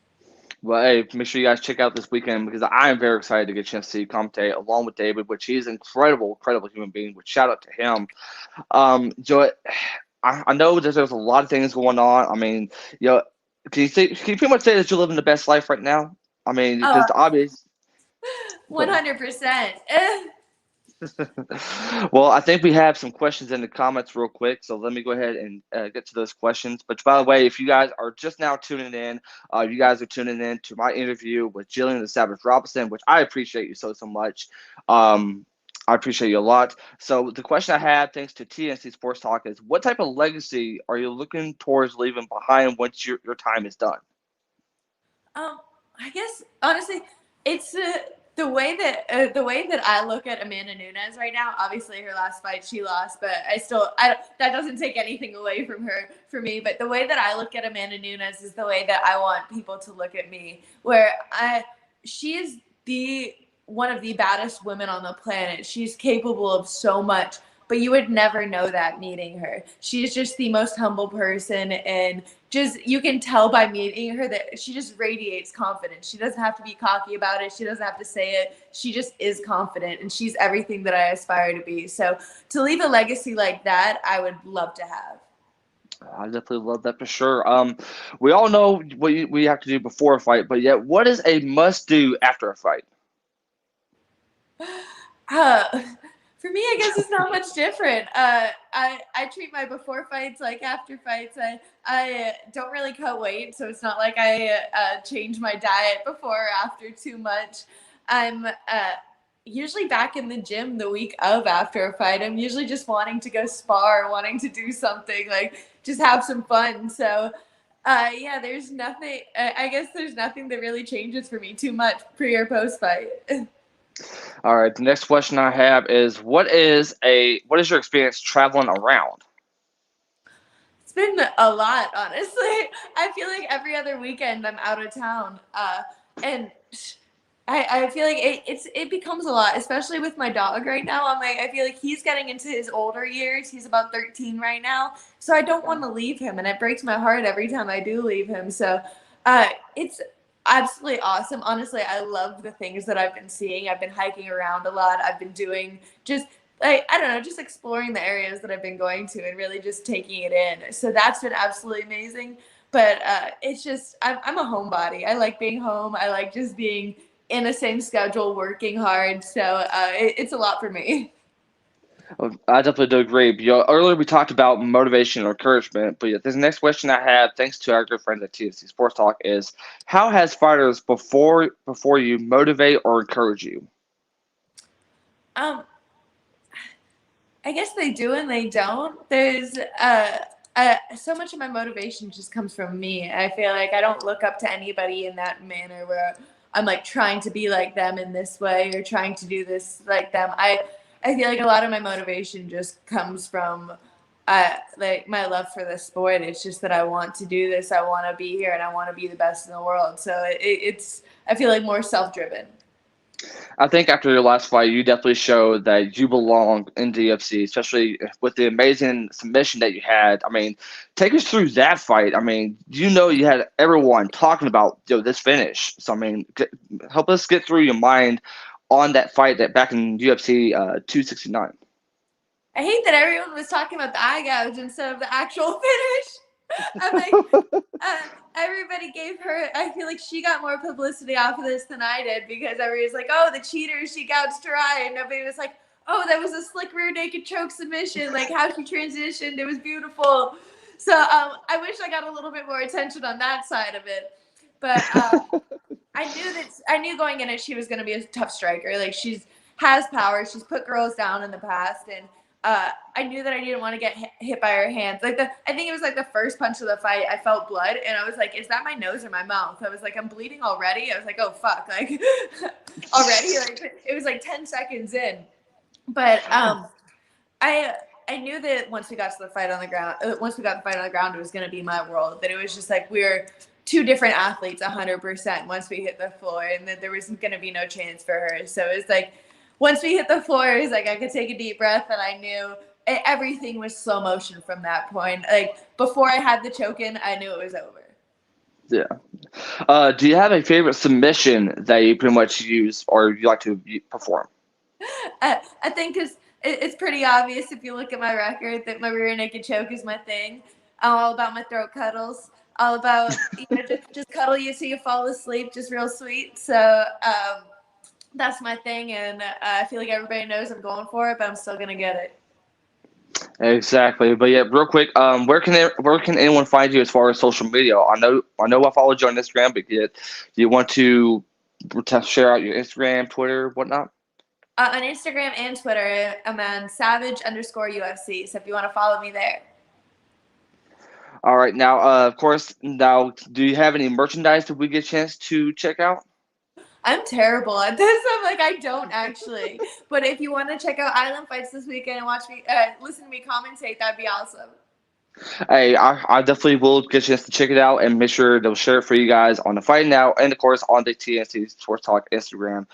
Well, hey, make sure you guys check out this weekend, because I am very excited to get a chance to see you commentate along with David, which he's an incredible human being, which shout out to him. Joe, I know that there's a lot of things going on. I mean, can you pretty much say that you're living the best life right now? I mean, it's obvious. 100%. Well, I think we have some questions in the comments real quick, so let me go ahead and get to those questions. But by the way, if you guys are just now tuning in, you guys are tuning in to my interview with Jillian the Savage Robertson, which I appreciate you so much. I appreciate you a lot. So the question I had, thanks to TNC Sports Talk, is what type of legacy are you looking towards leaving behind once your time is done? I guess honestly, it's the way that I look at Amanda Nunes right now. Obviously, her last fight she lost, but that doesn't take anything away from her for me. But the way that I look at Amanda Nunes is the way that I want people to look at me, where she is one of the baddest women on the planet. She's capable of so much, but you would never know that meeting her. She's just the most humble person, and just you can tell by meeting her that she just radiates confidence. She doesn't have to be cocky about it. She doesn't have to say it. She just is confident, and she's everything that I aspire to be. So to leave a legacy like that, I would love to have. I definitely love that for sure. We all know what we have to do before a fight, but yet what is a must-do after a fight? For me, I guess it's not much different. I treat my before fights like after fights. I don't really cut weight, so it's not like I change my diet before or after too much. I'm usually back in the gym the week of after a fight. I'm usually just wanting to go spar, wanting to do something, like just have some fun. So yeah, there's nothing. I guess there's nothing that really changes for me too much pre or post fight. All right. The next question I have is, what is your experience traveling around? It's been a lot, honestly. I feel like every other weekend I'm out of town, and I feel like it becomes a lot, especially with my dog right now. I feel like he's getting into his older years. He's about 13 right now, so I don't want to leave him, and it breaks my heart every time I do leave him. So it's absolutely awesome. Honestly, I love the things that I've been seeing. I've been hiking around a lot. I've been doing just just exploring the areas that I've been going to and really just taking it in. So that's been absolutely amazing. But it's just, I'm a homebody. I like being home. I like just being in the same schedule, working hard. So it's a lot for me. I definitely do agree. But, earlier we talked about motivation or encouragement, but this next question I have, thanks to our good friends at TFC Sports Talk, is how has fighters before you motivate or encourage you? Um, I guess they do and they don't. There's so much of my motivation just comes from me. I feel like I don't look up to anybody in that manner where I'm like trying to be like them in this way or trying to do this like them. I feel like a lot of my motivation just comes from like my love for the sport. It's just that I want to do this. I want to be here and I want to be the best in the world. So it's I feel like more self-driven. I think after your last fight, you definitely showed that you belong in the UFC, especially with the amazing submission that you had. I mean, take us through that fight. I mean, you had everyone talking about this finish. So, I mean, help us get through your mind on that fight that back in UFC 269. I hate that everyone was talking about the eye gouge instead of the actual finish. I'm like, everybody gave her, I feel like she got more publicity off of this than I did because everybody was like, oh, the cheater, she gouged her eye. And nobody was like, oh, that was a slick rear naked choke submission. Like how she transitioned, it was beautiful. So I wish I got a little bit more attention on that side of it. But I knew going in it, she was going to be a tough striker. Like has power. She's put girls down in the past. And I knew that I didn't want to get hit by her hands. Like I think it was like the first punch of the fight. I felt blood, and I was like, "Is that my nose or my mouth?" I was like, "I'm bleeding already." I was like, "Oh fuck!" Like already, like it was like 10 seconds in. But I knew that once we got the fight on the ground, it was going to be my world. That it was just like we were two different athletes, 100%. Once we hit the floor, and that there wasn't going to be no chance for her. So it was like. Once we hit the floor, it was like I could take a deep breath, and I knew everything was slow motion from that point. Like before I had the choke in, I knew it was over. Yeah. Do you have a favorite submission that you pretty much use or you like to perform? I think it's pretty obvious if you look at my record that my rear naked choke is my thing. I'm all about my throat cuddles. All about just cuddle you so you fall asleep, just real sweet. So that's my thing, and I feel like everybody knows I'm going for it, but I'm still gonna get it. Exactly, but yeah, real quick, where can anyone find you as far as social media? I know I followed you on Instagram, but do you want to share out your Instagram, Twitter, whatnot? On Instagram and Twitter, I'm on savage_UFC. So if you want to follow me there. All right, now of course, do you have any merchandise that we get a chance to check out? I'm terrible at this. I'm like, I don't actually. But if you want to check out Island Fights this weekend and watch me, listen to me commentate, that'd be awesome. Hey, I definitely will get a chance to check it out and make sure they'll share it for you guys on the Fight Now and of course on the TNC Sports Talk Instagram.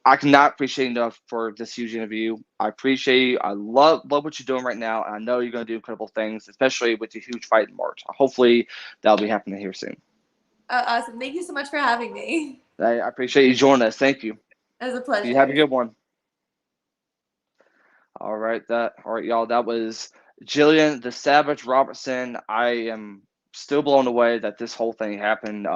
I cannot appreciate enough for this huge interview. I appreciate you. I love what you're doing right now, and I know you're going to do incredible things, especially with your huge fight in March. Hopefully, that'll be happening here soon. Awesome. Thank you so much for having me. I appreciate you joining us. Thank you. It was a pleasure. You have a good one. All right, y'all. That was Jillian the Savage Robertson. I am still blown away that this whole thing happened.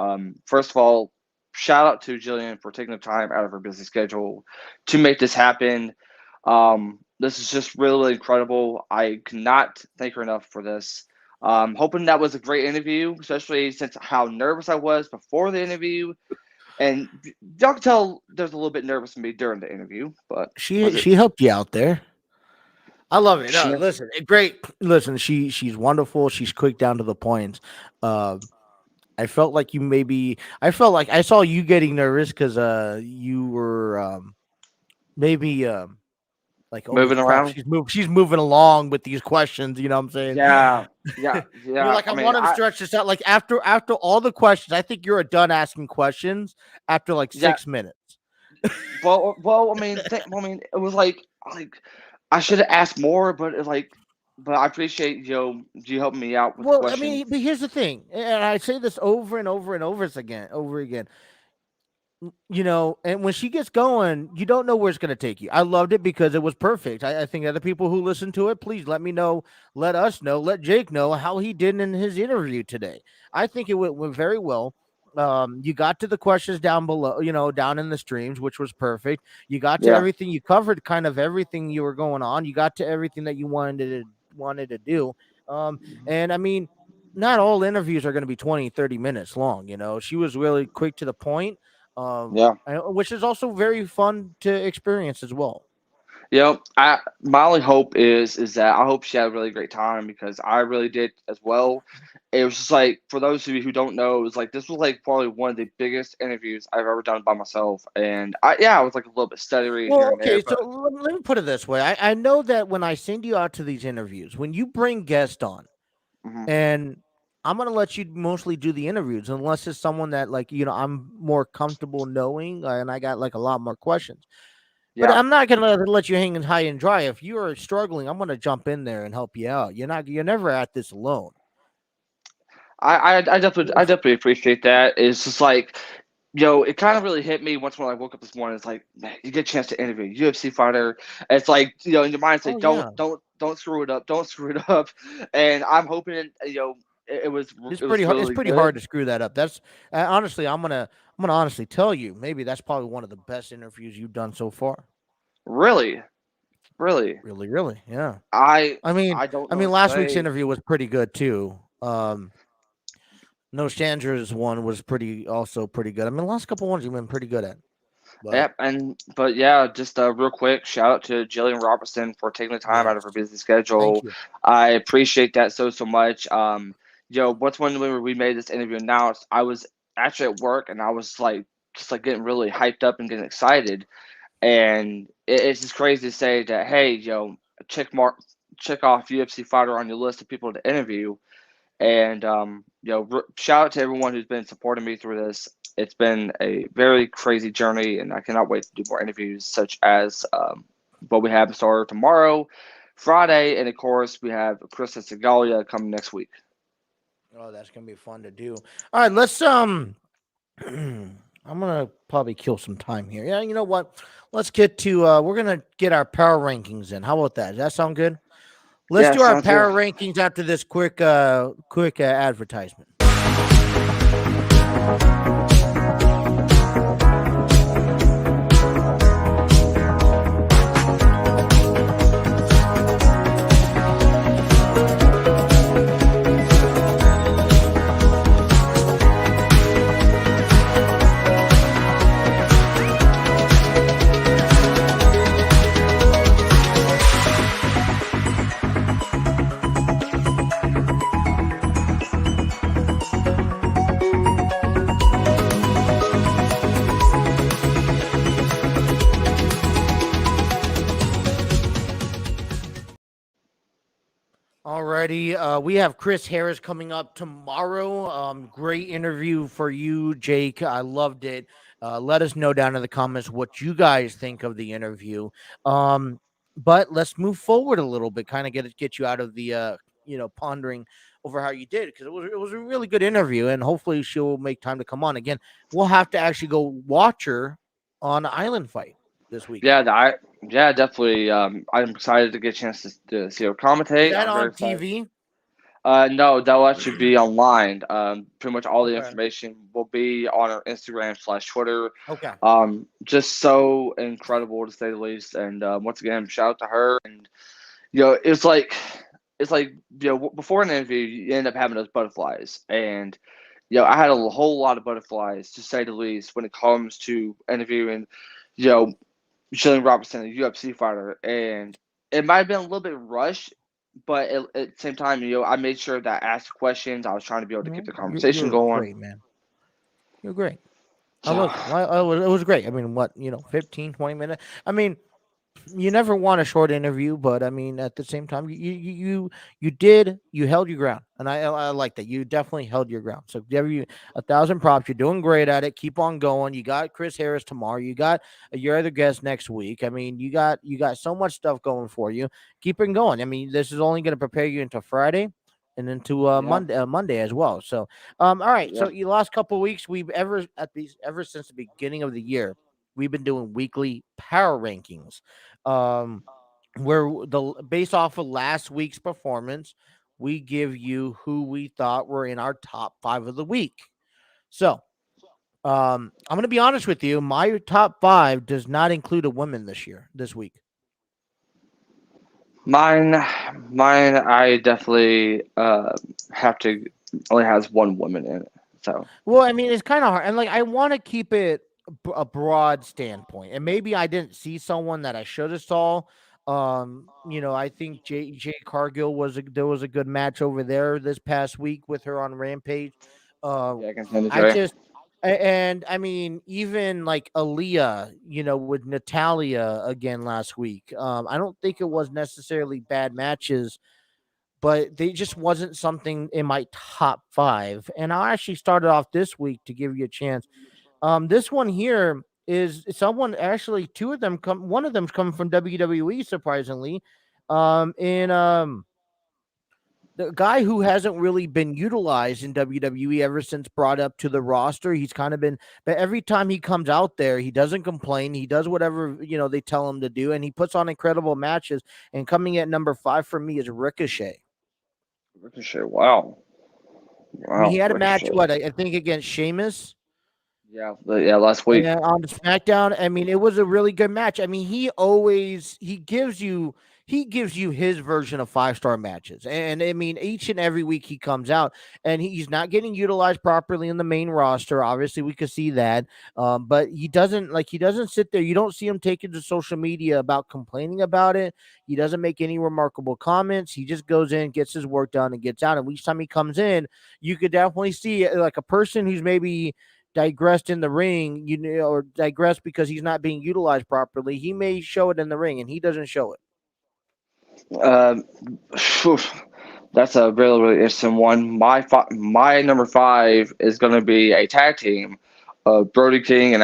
First of all, shout out to Jillian for taking the time out of her busy schedule to make this happen. This is just really incredible. I cannot thank her enough for this. Hoping that was a great interview, especially since how nervous I was before the interview. And y'all can tell there's a little bit nervous in me during the interview, but she helped you out there. I love it. No, listen, great. Listen, she's wonderful. She's quick down to the point. I felt like I saw you getting nervous because you were maybe like moving around. She's moving along with these questions. You know what I'm saying? Yeah. You're like, I want to stretch this out. Like after all the questions, I think you're done asking questions after like 6 minutes. Well, I mean, it was like I should have asked more, but I appreciate you helping me out with questions. I mean, but here's the thing, and I say this over and over and over again. And when she gets going, you don't know where it's going to take you. I loved it because it was perfect. I think other people who listen to it, please let me know, let us know, let Jake know how he did in his interview today. I think it went very well. You got to the questions down below, down in the streams, which was perfect. You got to Yeah. everything. You covered kind of everything you were going on. You got to everything that you wanted to do. And I mean, not all interviews are going to be 20, 30 minutes long. She was really quick to the point, Yeah. which is also very fun to experience as well. My only hope is that I hope she had a really great time because I really did as well. It was just like for those of you who don't know, it was like this was like probably one of the biggest interviews I've ever done by myself, and I was like a little bit stuttery here Well, and there, okay, so but let me put it this way. I know that when I send you out to these interviews, when you bring guests on, mhm. and I'm gonna let you mostly do the interviews, unless it's someone that like I'm more comfortable knowing, and I got like a lot more questions. But Yeah. I'm not gonna let you hang high and dry. If you are struggling, I'm gonna jump in there and help you out. You're never at this alone. I definitely appreciate that. It's just like, it kind of really hit me once when I woke up this morning. It's like, man, you get a chance to interview a UFC fighter. It's like, in your mind, it's Oh like, don't, yeah, don't screw it up, don't screw it up. And I'm hoping, it was, it's it was pretty hard. It's really pretty hard good. to screw that up. That's honestly, I'm gonna honestly tell you, maybe that's probably one of the best interviews you've done so far. Really, really. Really, really, yeah. I, I mean, I don't I know mean, what to last week's say. interview was pretty good too. No Chandra's one was also pretty good. I mean, the last couple ones you've been pretty good at, but Yep, but yeah, just real quick, shout out to Jillian Robertson for taking the time out yes, of her busy thank schedule. you. I appreciate that so much. What's when we made this interview announced, I was actually at work and I was like just like getting really hyped up and getting excited, and it's just crazy to say that hey, check mark check off UFC fighter on your list of people to interview, and shout out to everyone who's been supporting me through this. It's been a very crazy journey, and I cannot wait to do more interviews, such as what we have in store tomorrow, Friday, and of course we have Chris and Segalia coming next week. Oh, that's gonna be fun to do. All right, let's I'm gonna probably kill some time here. Yeah, you know what? Let's get to we're gonna get our power rankings in. How about that? Does that sound good? Let's Yeah, do our sounds good. power rankings after this quick advertisement. Alrighty, we have Chris Harris coming up tomorrow. Great interview for you, Jake. I loved it. Let us know down in the comments what you guys think of the interview. But let's move forward a little bit, kind of get you out of the pondering over how you did, because it was a really good interview, and hopefully she'll make time to come on again. We'll have to actually go watch her on Island Fight this weekend. Yeah, yeah, definitely. I'm excited to get a chance to see her Is commentate. that I'm very on excited. TV? No, that'll actually be online. Pretty much all the Okay. information will be on our Instagram/Twitter. Okay. Just so incredible to say the least. And once again, shout out to her. And it's like before an interview, you end up having those butterflies. And I had a whole lot of butterflies to say the least when it comes to interviewing, you know, Jillian Robertson, a UFC fighter, and it might have been a little bit rushed, but at the same time, I made sure that I asked questions. I was trying to be able to keep the conversation You're going. great, man. You're great. I So, love it. It was great. I mean, 15, 20 minutes. I mean, you never want a short interview, but I mean, at the same time, you held your ground, and I like that. You definitely held your ground. So give you 1,000 props. You're doing great at it. Keep on going. You got Chris Harris tomorrow. You got your other guest next week. I mean, you got so much stuff going for you. Keep it going. I mean, this is only going to prepare you into Friday. And into yeah, Monday as well. So, all right. yeah, So, the last couple of weeks, ever since the beginning of the year, we've been doing weekly power rankings, um, where based off of last week's performance, we give you who we thought were in our top 5 of the week. So I'm going to be honest with you. My top 5 does not include a woman this week. Mine, I definitely have to only has one woman in it. So Well, I mean, it's kind of hard, and like I want to keep it a broad standpoint, and maybe I didn't see someone that I should have saw. I think J Cargill there was a good match over there this past week with her on Rampage. Uh, yeah, I can send it I to you. just and I mean, even like Aaliyah, with Natalia again last week. I don't think it was necessarily bad matches, but they just wasn't something in my top 5. And I actually started off this week to give you a chance. This one here is someone actually one of them's coming from WWE, surprisingly. And the guy who hasn't really been utilized in WWE ever since brought up to the roster. He's kind of been, but every time he comes out there, he doesn't complain. He does whatever, they tell him to do, and he puts on incredible matches. And coming at number 5 for me is Ricochet. Ricochet, wow. I mean, he had a match, Ricochet. I think against Sheamus. Yeah, last week. And on SmackDown, I mean, it was a really good match. I mean, he gives you his version of 5-star matches. And I mean, each and every week he comes out and he's not getting utilized properly in the main roster. Obviously, we could see that. But he doesn't sit there. You don't see him taking to social media about complaining about it. He doesn't make any remarkable comments. He just goes in, gets his work done, and gets out. And each time he comes in, you could definitely see like a person who's maybe digressed in the ring, or digressed because he's not being utilized properly. He may show it in the ring, and he doesn't show it. Phew, that's a really, really interesting one. My number 5 is going to be a tag team of Brody King and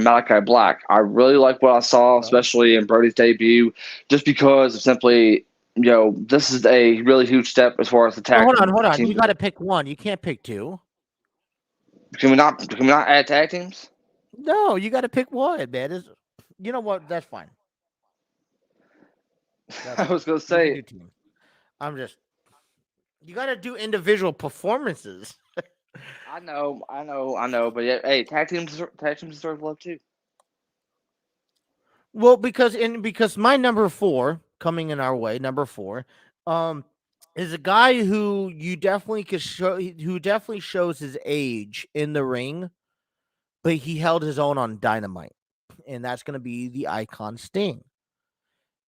Malachi Black. I really like what I saw, especially in Brody's debut, just because of simply, this is a really huge step as far as the tag. Hold on. You got to pick one. You can't pick 2. Can we not add tag teams? No, you got to pick one, man. You know what? That's fine. I was going to say, you got to do individual performances. I know, but yeah, hey, tag teams deserve love too. Well, because my number 4 coming in our way, number 4, is a guy who you definitely could show, who definitely shows his age in the ring, but he held his own on Dynamite, and that's going to be the Icon Sting.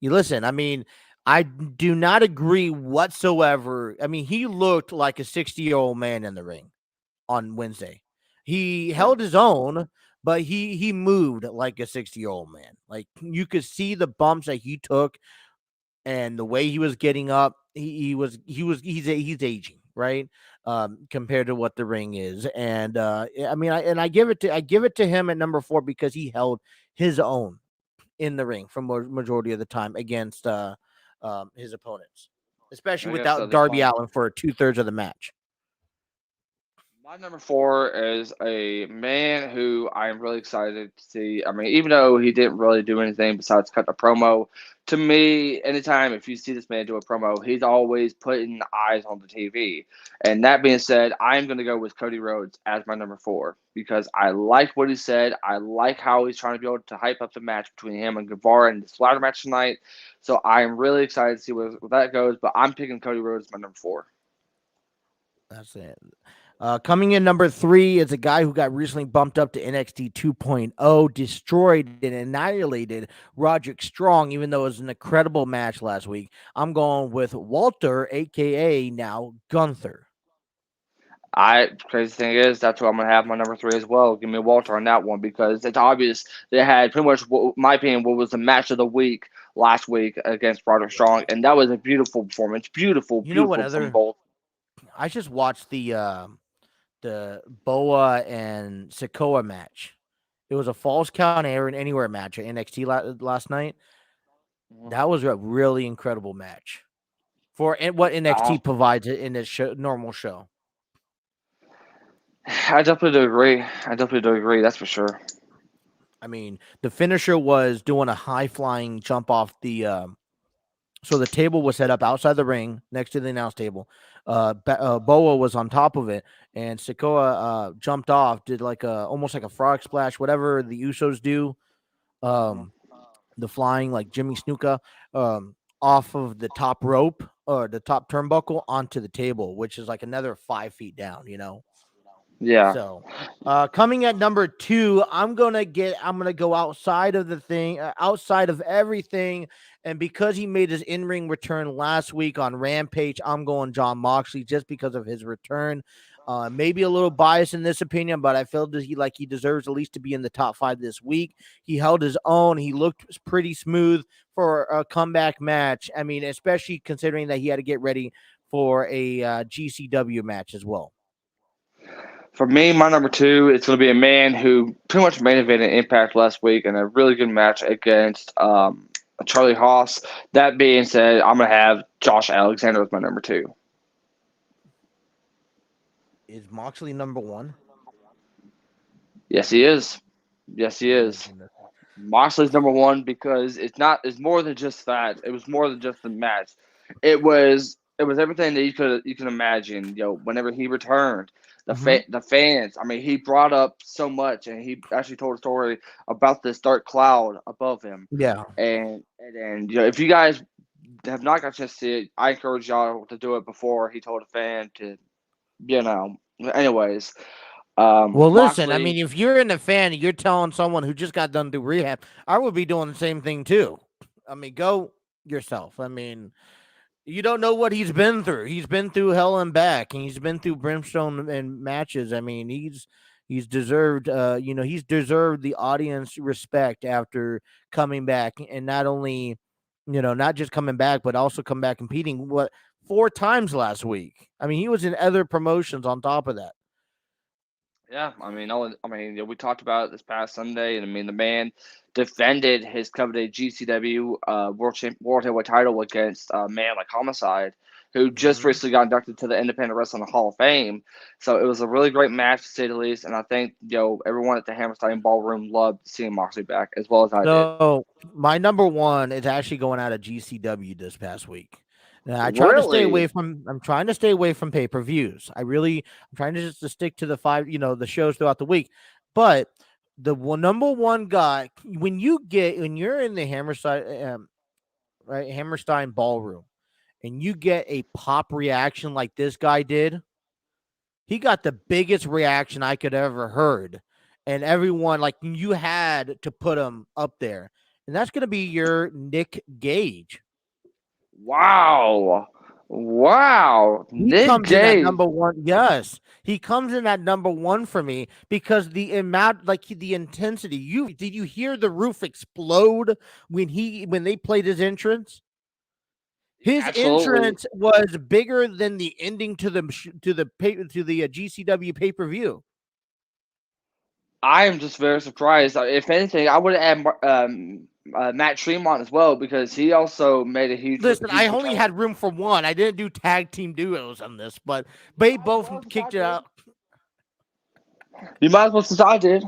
You listen, I mean, I do not agree whatsoever. I mean, he looked like a 60-year-old man in the ring on Wednesday. He held his own, but he moved like a 60-year-old man. Like you could see the bumps that he took and the way he was getting up. He's aging, right? Compared to what the ring is. And I mean, I give it to him at number 4 because he held his own in the ring for majority of the time against his opponents, especially without Darby Allin for 2/3 of the match. My number 4 is a man who I am really excited to see. I mean, even though he didn't really do anything besides cut a promo, to me, anytime if you see this man do a promo, he's always putting eyes on the TV. And that being said, I'm going to go with Cody Rhodes as my number 4 because I like what he said. I like how he's trying to be able to hype up the match between him and Guevara in this ladder match tonight. So I am really excited to see where that goes. But I'm picking Cody Rhodes as my number 4. That's it. Coming in number 3 is a guy who got recently bumped up to NXT 2.0, destroyed and annihilated Roderick Strong, even though it was an incredible match last week. I'm going with Walter, a.k.a. now Gunther. Crazy thing is, that's what I'm going to have my number 3 as well. Give me Walter on that one because it's obvious they had pretty much, my opinion, what was the match of the week last week against Roderick Strong, and that was a beautiful performance. Beautiful from both. I just watched the Boa and Sikoa match. It was a Falls Count Anywhere match at NXT last night. That was a really incredible match for what NXT provides in its normal show. I definitely do agree. That's for sure. I mean, the finisher was doing a high flying jump off the. So the table was set up outside the ring next to the announce table. Boa was on top of it, and Sikoa jumped off, did like almost like a frog splash, whatever the Usos do. The flying like Jimmy Snuka off of the top rope or the top turnbuckle onto the table, which is like another 5 feet down, Yeah. So coming at number 2, I'm gonna go outside of the thing, outside of everything. And because he made his in-ring return last week on Rampage, I'm going Jon Moxley just because of his return. Maybe a little bias in this opinion, but I feel that he deserves at least to be in the top 5 this week. He held his own. He looked pretty smooth for a comeback match. I mean, especially considering that he had to get ready for a GCW match as well. For me, my number 2, it's going to be a man who pretty much main evented Impact last week in a really good match against Charlie Haas. That being said, I'm going to have Josh Alexander as my number 2. Is Moxley number 1? Yes, he is. Yes, he is. Moxley's number 1 because it's more than just that. It was more than just the match. It was everything that you can imagine. Whenever he returned, the fans. I mean, he brought up so much, and he actually told a story about this dark cloud above him. Yeah, and if you guys have not got a chance to see it, I encourage y'all to do it before he told a fan to. Anyways. Well, listen, Moxley, I mean, if you're in a fan, you're telling someone who just got done through rehab, I would be doing the same thing too. I mean, go yourself. I mean, you don't know what he's been through. He's been through hell and back, and he's been through brimstone and matches. I mean, he's deserved, he's deserved the audience respect after coming back, and not only, not just coming back, but also come back competing 4 times last week. I mean, he was in other promotions on top of that. Yeah, I mean, we talked about it this past Sunday, and I mean, the man defended his coveted GCW World Heavyweight title against a man like Homicide, who just recently got inducted to the Independent Wrestling Hall of Fame. So it was a really great match, to say the least, and I think everyone at the Hammerstein Ballroom loved seeing Moxley back as well as I did. So my number 1 is actually going out of GCW this past week. Now, I'm trying to stay away from pay-per-views. I'm trying to just stick to the 5, the shows throughout the week. But the number 1 guy, when you're in the Hammerstein Ballroom, and you get a pop reaction like this guy did, he got the biggest reaction I could ever heard. And everyone, you had to put him up there. And that's going to be your Nick Gage. Wow. He comes in at number 1. Yes. He comes in at number 1 for me because the amount, the intensity. Did you hear the roof explode when they played his entrance? His entrance was bigger than the ending to the GCW pay-per-view. I am just very surprised. If anything, I would add Matt Tremont as well, because he also made a huge. Listen, I only had room for 1. I didn't do tag team duos on this, but they both kicked it out. You might as well, since I did.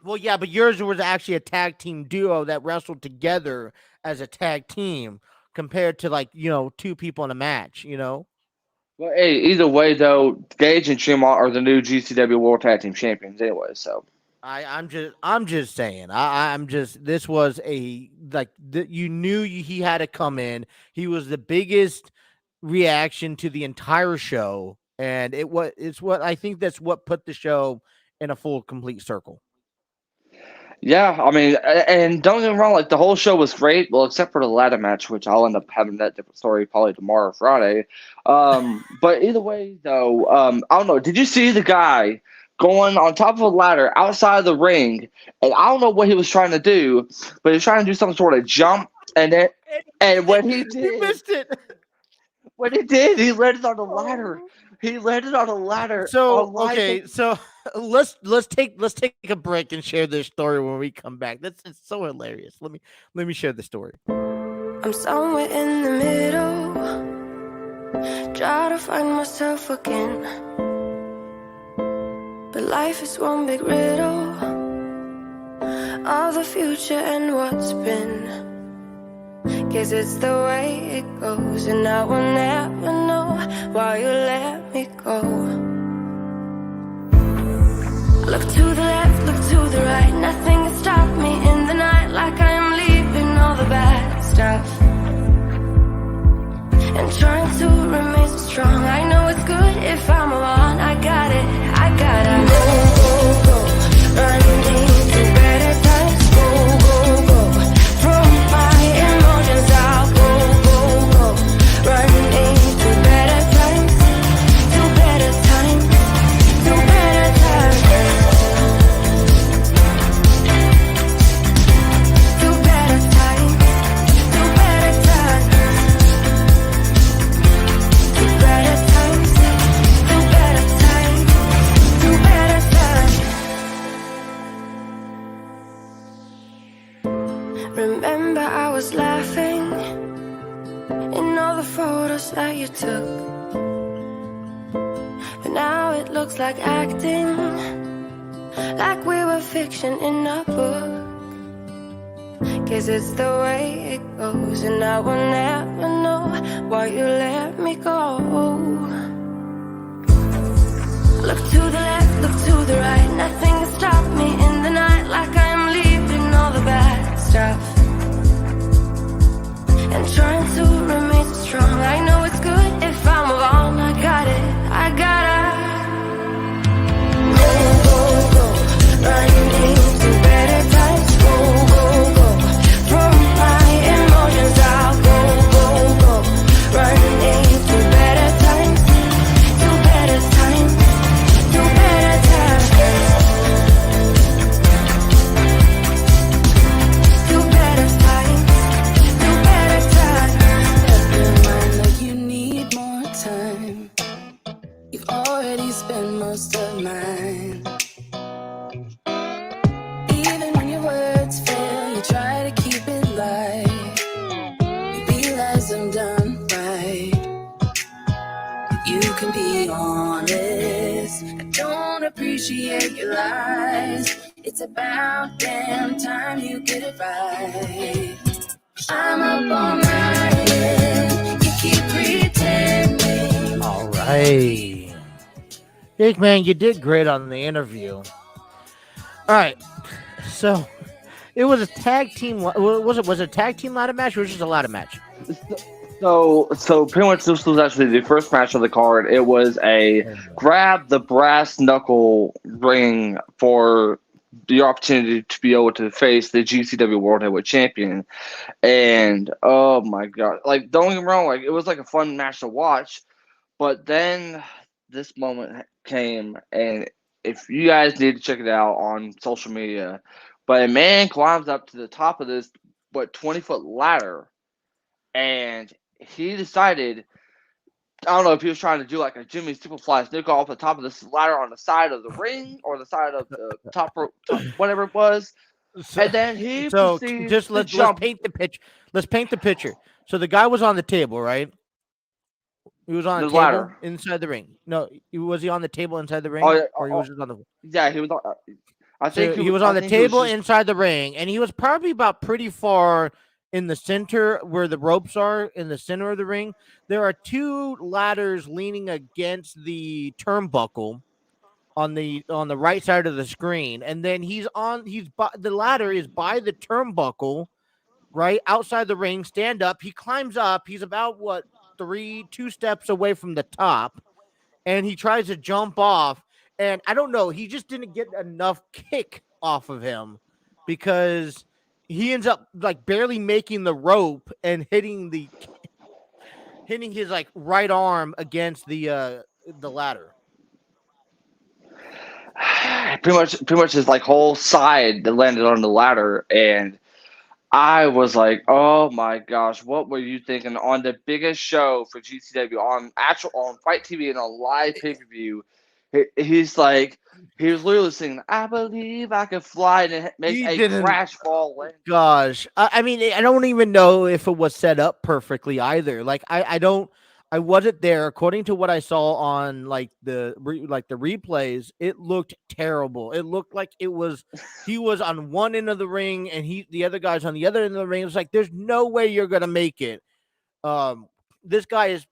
Well, yeah, but yours was actually a tag team duo that wrestled together as a tag team compared to 2 people in a match. Well, hey, either way though, Gage and Tremont are the new GCW World Tag Team Champions anyway. So I'm just saying. This was you knew he had to come in. He was the biggest reaction to the entire show, and I think that's what put the show in a full complete circle. Yeah, I mean, and don't get me wrong, the whole show was great, well, except for the ladder match, which I'll end up having that different story probably tomorrow or Friday. But either way, though, I don't know. Did you see the guy going on top of a ladder outside of the ring? And I don't know what he was trying to do, but he was trying to do some sort of jump, and when he did, he missed it. When he did, he landed on the ladder. He landed on a ladder. So okay, so let's take a break and share this story when we come back. It's so hilarious. Let me share the story. I'm somewhere in the middle, try to find myself again, but life is one big riddle of the future and what's been. 'cause it's the way it goes, and I will never know why you let me go. Look to the left, look to the right, nothing can stop me in the night, like I am leaving all the bad stuff and trying to remain so strong. I know it's good if I'm alone. I got it, I gotta go, running into better times. Go, from my emotions I'll go, running into better times, to better times, to better times, to better times, to better times. Remember I was laughing in all the photos that you took, but now it looks like acting, like we were fiction in a book. 'Cause it's the way it goes, and I will never know why you let me go. Look to the left, look to the right, nothing can stop me in the night, like I am leaving all the bad stuff and trying to remain so strong. I know it's good if I'm alone. I got it, I gotta go, running into better times. Go, from my emotions I'll go, running into better times, to better times, to better times, to better times, to better times. Never mind that you need more time. You've already spent most of mine. Even when your words fail, you try to keep it light. You realize I'm done right. You can be honest. I don't appreciate your lies. It's about damn time you get it right. I'm up all night. You keep pretending. All right. Big man, you did great on the interview. All right. So it was a tag team. Was it a tag team ladder match or was it just a ladder match? So pretty much this was actually the first match of the card. It was a grab the brass knuckle ring for the opportunity to be able to face the GCW World Heavyweight Champion. And oh my god, like don't get me wrong, like it was like a fun match to watch, but then this moment came, and if you guys need to check it out on social media, but a man climbs up to the top of this 20-foot ladder, and he decided, I don't know if he was trying to do like a Jimmy Superfly sneak off the top of this ladder on the side of the ring or the side of the top rope, whatever it was. And then he proceeds just to let's jump. paint the pitch. Let's paint the picture. So the guy was on the table, right? He was on the table ladder inside the ring. No, was he on the table inside the ring? Oh, yeah, or he was just on the. Yeah, he was on. I think he was on the table just, inside the ring, and he was probably about pretty far in the center where the ropes are, in the center of the ring. There are two ladders leaning against the turnbuckle on the right side of the screen, and then the ladder is by the turnbuckle, right outside the ring. Stand up. He climbs up. He's about 2 steps away from the top, and he tries to jump off. And I don't know, he just didn't get enough kick off of him because he ends up like barely making the rope and hitting his like right arm against the ladder. Pretty much his like whole side that landed on the ladder, and I was like, oh my gosh, what were you thinking on the biggest show for GCW on Fight TV and on live pay-per-view? He was literally singing, I believe I can fly, and it makes a crash fall land. Gosh. I mean, I don't even know if it was set up perfectly either. Like, I don't I wasn't there. According to what I saw on like the replays, it looked terrible. It looked like he was on one end of the ring and the other guy's on the other end of the ring. It was like there's no way you're gonna make it. This guy is.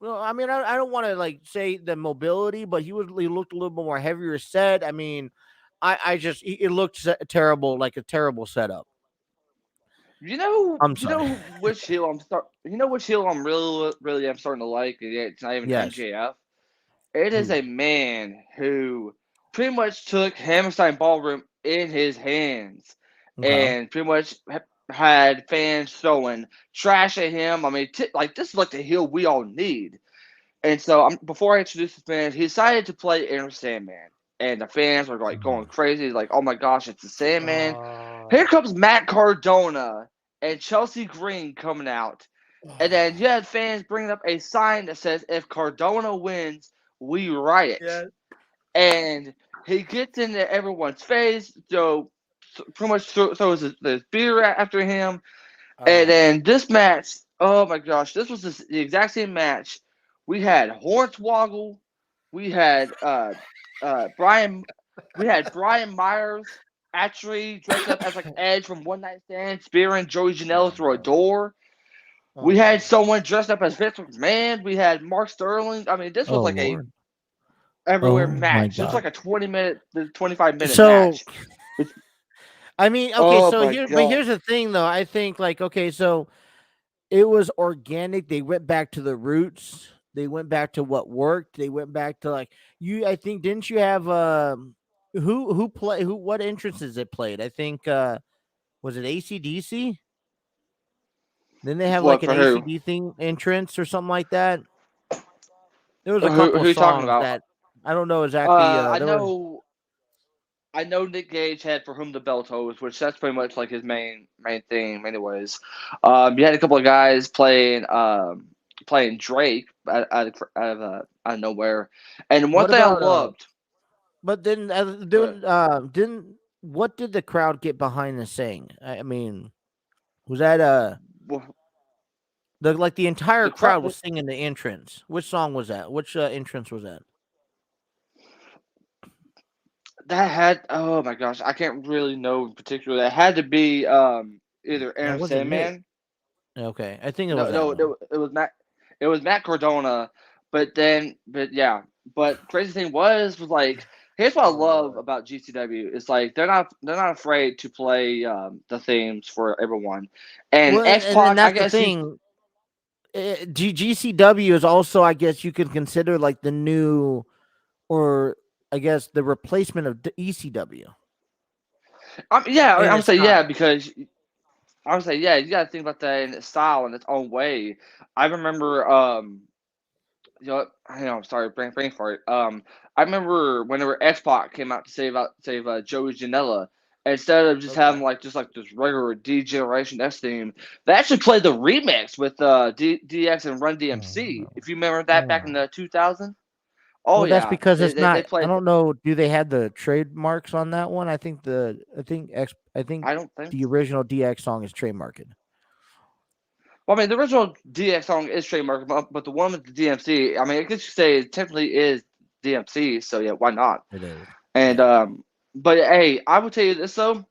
Well, I mean, I don't want to like say the mobility, but he looked a little bit more heavier set. I mean, it looked terrible, like a terrible setup. I'm sorry. Which heel I'm really am starting to like. Yeah, it's not even Yes. MJF. It is a man who pretty much took Hammerstein Ballroom in his hands and pretty much had fans throwing trash at him. I mean, like this is like the heel we all need. And so before I introduce the fans, he decided to play Enter Sandman. And the fans are like going crazy, like, oh my gosh, it's the Sandman. Here comes Matt Cardona and Chelsea Green coming out. And then you had fans bringing up a sign that says, if Cardona wins, we riot. Yeah. And he gets into everyone's face, so pretty much throws his beer after him. And then this match, oh my gosh, this was the exact same match. We had Hornswoggle. We had Brian Myers actually dressed up as like Edge from One Night Stand, spearing Joey Janela through a door. We had someone dressed up as Vince McMahon. We had Mark Sterling. I mean, this was like a everywhere match. It was like a 25-minute match. I mean, okay, but here's the thing, though. I think, like, okay, so it was organic. They went back to the roots. They went back to what worked. They went back to like you. I think didn't you have what entrances it played? I think was it AC/DC? Then they have like an AC/DC entrance or something like that. There was a couple of songs that I don't know exactly. I know Nick Gage had For Whom the Bell Tolls, which that's pretty much like his main theme, anyways. You had a couple of guys playing Drake out of nowhere, and one thing I loved. But then what did the crowd get behind the sing? I mean, was that the entire crowd was singing the entrance? Which song was that? Which entrance was that? That had, oh my gosh, I can't really know in particular. That had to be either Aaron Sandman. Okay, I think it was. It was Matt. It was Matt Cardona, but crazy thing was like, here's what I love about GCW is like they're not afraid to play the themes for everyone, and X-Pac, that's the thing. GCW is also, I guess, you could consider like the new, or I guess the replacement of ECW. I'm saying because I would say you got to think about that in its style in its own way. I remember, I'm sorry, brain fart. I remember whenever X-Pac came out to save Joey Janela, instead of just having like this regular D-Generation X theme, they actually played the remix with DX and Run DMC. If you remember that back in the 2000s. Oh, well, that's because it's not. I don't know. Do they have the trademarks on that one? I think the original DX song is trademarked. Well, I mean, the original DX song is trademarked, but the one with the DMC, I mean, I guess you say it technically is DMC. So yeah, why not? It is. And but hey, I would tell you this though,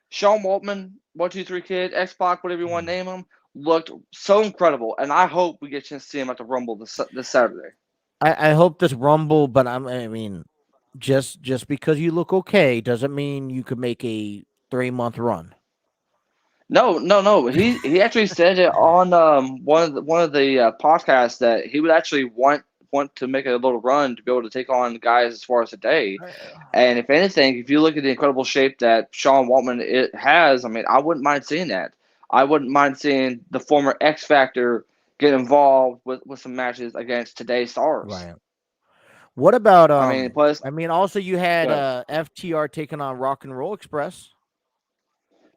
Sean Waltman, 1-2-3 Kid, X-Pac, whatever you want to name him, looked so incredible, and I hope we get a chance to see him at the Rumble this Saturday. I hope this Rumble, but I mean, just because you look okay doesn't mean you could make a 3-month run. No. He actually said it on one of the podcasts that he would actually want to make a little run to be able to take on guys as far as today. And if anything, if you look at the incredible shape that Sean Waltman has, I mean, I wouldn't mind seeing that. I wouldn't mind seeing the former X Factor get involved with some matches against today's stars. Right. What about also you had FTR taking on Rock and Roll Express.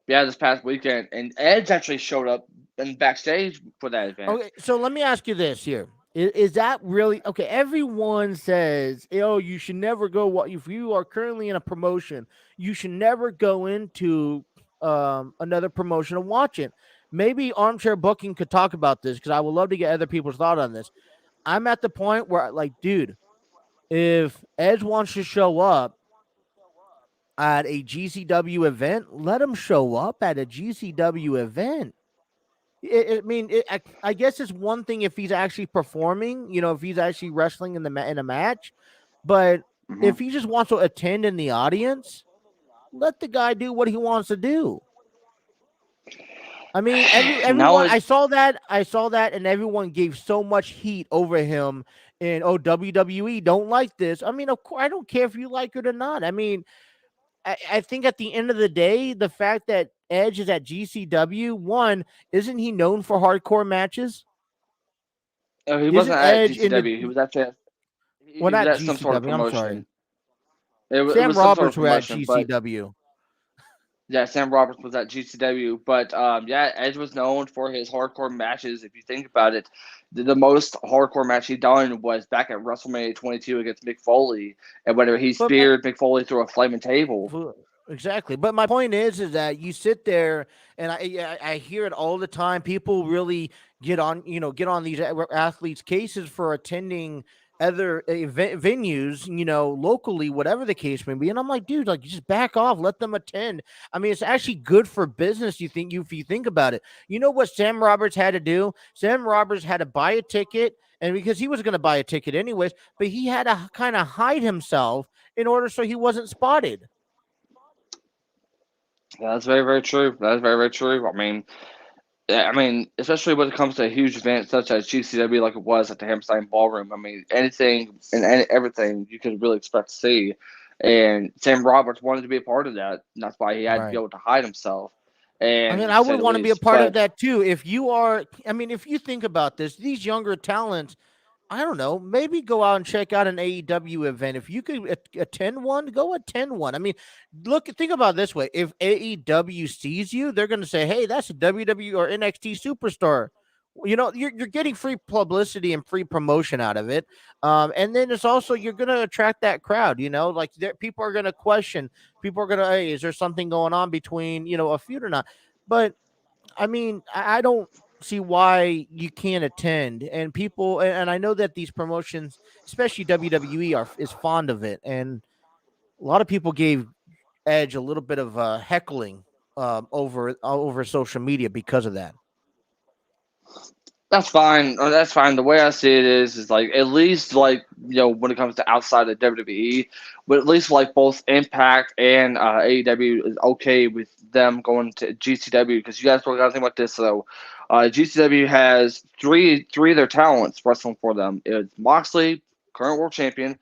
Yeah, this past weekend, and Edge actually showed up in backstage for that event. Okay, so let me ask you this here: is that really okay? Everyone says, "Oh, you should never go. If you are currently in a promotion, you should never go into another promotion and watch it." Maybe Armchair Booking could talk about this because I would love to get other people's thought on this. I'm at the point where, like, dude, if Edge wants to show up at a GCW event, let him show up at a GCW event. I guess it's one thing if he's actually performing, if he's actually wrestling in a match, but Mhm. if he just wants to attend in the audience, let the guy do what he wants to do. I mean, Now everyone. it, I saw that, and everyone gave so much heat over him. And WWE don't like this. I mean, of course, I don't care if you like it or not. I mean, I think at the end of the day, the fact that Edge is at GCW, one, isn't he known for hardcore matches? he wasn't Isn't at Edge in the GCW. He was at well, he was not at some sort of GCW? I'm sorry, promotion. It Sam was some sort of Roberts were at promotion, but GCW. yeah, Sam Roberts was at GCW. But yeah, Edge was known for his hardcore matches. If you think about it, the most hardcore match he done was back at WrestleMania 22 against Mick Foley, and whether he But my speared Mick Foley through a flaming table. Exactly. But my point is that you sit there and I hear it all the time. People really get on these athletes' cases for attending other venues, locally, whatever the case may be. And I'm like, dude, like, just back off, let them attend. I mean, it's actually good for business. If you think about it, you know what Sam Roberts had to do? Sam Roberts had to buy a ticket. And because he was going to buy a ticket anyways, but he had to kind of hide himself in order so he wasn't spotted. Yeah, that's very, very true. That's very, very true. Yeah, especially when it comes to a huge event such as GCW, like it was at the Hammerstein Ballroom. I mean, anything and everything you could really expect to see. And Sam Roberts wanted to be a part of that. And that's why he had to be Right. able to hide himself, I mean, and I to say would the want to be a least. part of But that too. If you think about this, these younger talents, I don't know, maybe go out and check out an AEW event. If you could attend one, go attend one. I mean, think about it this way. If AEW sees you, they're going to say, hey, that's a WWE or NXT superstar. You're getting free publicity and free promotion out of it. And then it's also, you're going to attract that crowd, like people are going to question, people are going to, hey, is there something going on between, a feud or not? But I mean, I don't see why you can't attend. And people, and I know that these promotions, especially WWE, is fond of it. And a lot of people gave Edge a little bit of heckling over social media because of that. that's fine. That's fine. The way I see it is like at least like when it comes to outside of WWE, but at least like both Impact and AEW is okay with them going to GCW because you guys got to think about this. So, GCW has three of their talents wrestling for them. It's Moxley, current world champion,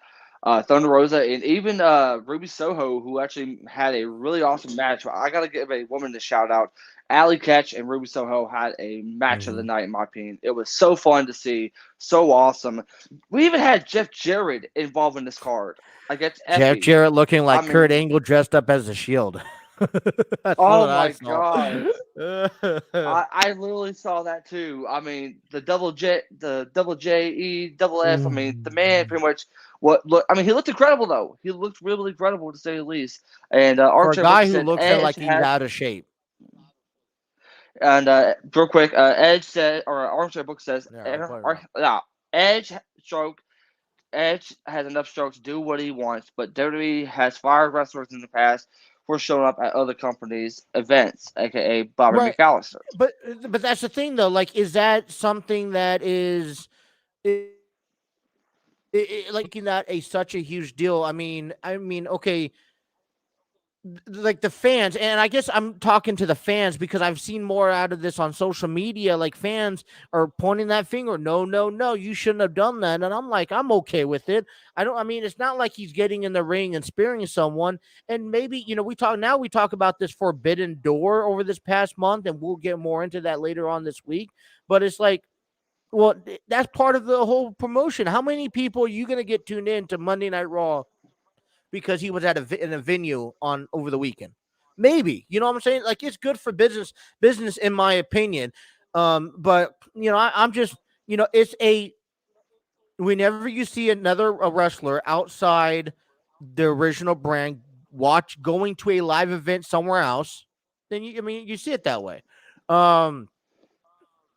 Thunder Rosa, and even Ruby Soho, who actually had a really awesome match. I got to give a woman a shout out. Alley Catch and Ruby Soho had a match of the Mhm. night, in my opinion. It was so fun to see, so awesome. We even had Jeff Jarrett involved in this card against Jeff Effie. Jarrett looking I like mean, Kurt Angle dressed up as a Shield. That's oh what I my saw. god, I literally saw that too. I mean, the double J E double F. I mean, the man pretty much what look. I mean, he looked incredible though. He looked really incredible to say the least. And For a Armchair Book guy who said looks Edge like he's has. out of shape. And real quick, Edge said, or Armchair Book says, Yeah, I'll play Edge stroke. Edge has enough strokes to do what he wants, but WWE has fired wrestlers in the past for showing up at other companies' events, aka Bobby right. McAllister. But that's the thing though. Like, is that something that is like making that such a huge deal? I mean, okay, like the fans, and I guess I'm talking to the fans because I've seen more out of this on social media. Like, fans are pointing that finger, no, no, no, you shouldn't have done that. And I'm like, I'm okay with it. I mean, it's not like he's getting in the ring and spearing someone. And maybe, we talk about this forbidden door over this past month, and we'll get more into that later on this week. But it's like, well, that's part of the whole promotion. How many people are you going to get tuned in to Monday Night Raw because he was at in a venue on over the weekend? Maybe, you know what I'm saying? Like, it's good for business in my opinion. But I'm just, it's whenever you see a wrestler outside the original brand going to a live event somewhere else, then you see it that way.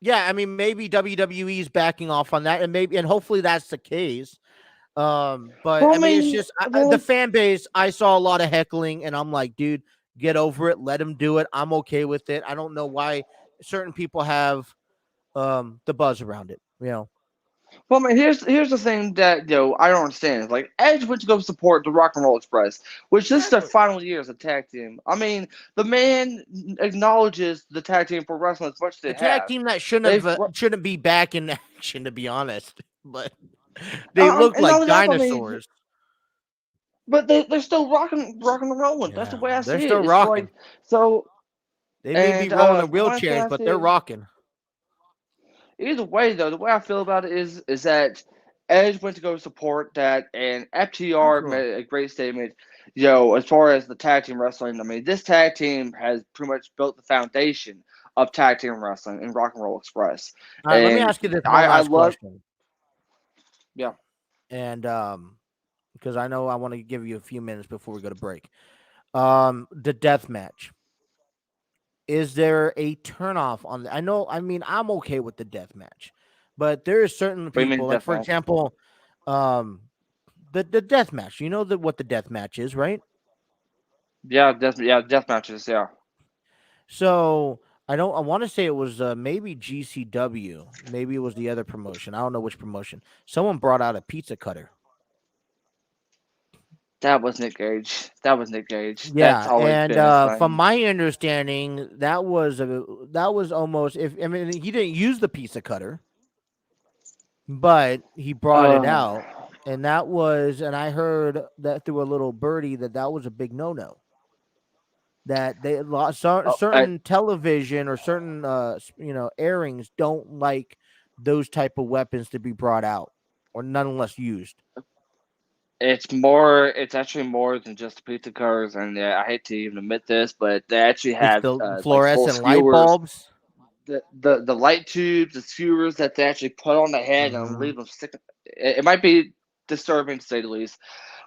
Yeah, I mean, maybe WWE is backing off on that, and hopefully that's the case. But Well, I mean, it's just the well, fan base. I saw a lot of heckling, and I'm like, dude, get over it. Let him do it. I'm okay with it. I don't know why certain people have the buzz around it. I mean, here's the thing that I don't understand. Like Edge went to go support the Rock and Roll Express, which this is their Exactly. final year as a tag team. I mean, the man acknowledges the tag team pro wrestling as much as they A tag have. team that They've shouldn't be back in action, to be honest. But they look and not like only that, I mean, dinosaurs. but they're still rocking and rolling. That's the Yeah, way I they're see still it. It's rocking. like so. They may be And rolling in one thing wheelchairs, I but see they're is rocking. either way though, the way I feel about it is that Edge went to go support that, and FTR Absolutely. made a great statement. As far as the tag team wrestling, I mean, this tag team has pretty much built the foundation of tag team wrestling in Rock and Roll Express. All right, let me And ask you this one I last love, question, yeah. and because I know I want to give you a few minutes before we go to break. The death match. Is there a turnoff on I know, I mean, I'm okay with the death match, but there are certain What do you mean people, like for deathmatch? example, um, the death match. You know what the death match is, right? Yeah, death matches. Yeah. So I don't. I want to say it was maybe GCW. Maybe it was the other promotion. I don't know which promotion. Someone brought out a pizza cutter. That was Nick Gage. That was Nick Gage. That's Yeah, always and been his from thing. my understanding, that was almost, if I mean, he didn't use the pizza cutter, but he brought it Uh, out, and that was, and I heard that through a little birdie that was a big no. That they lost oh, certain television or certain airings don't like those type of weapons to be brought out or nonetheless used. It's actually more than just pizza cutters, and I hate to even admit this, but they actually It's have the like full fluorescent light skewers, bulbs. the light tubes, the skewers that they actually put on the head and Mhm. leave them sticking. It might be disturbing to say the least,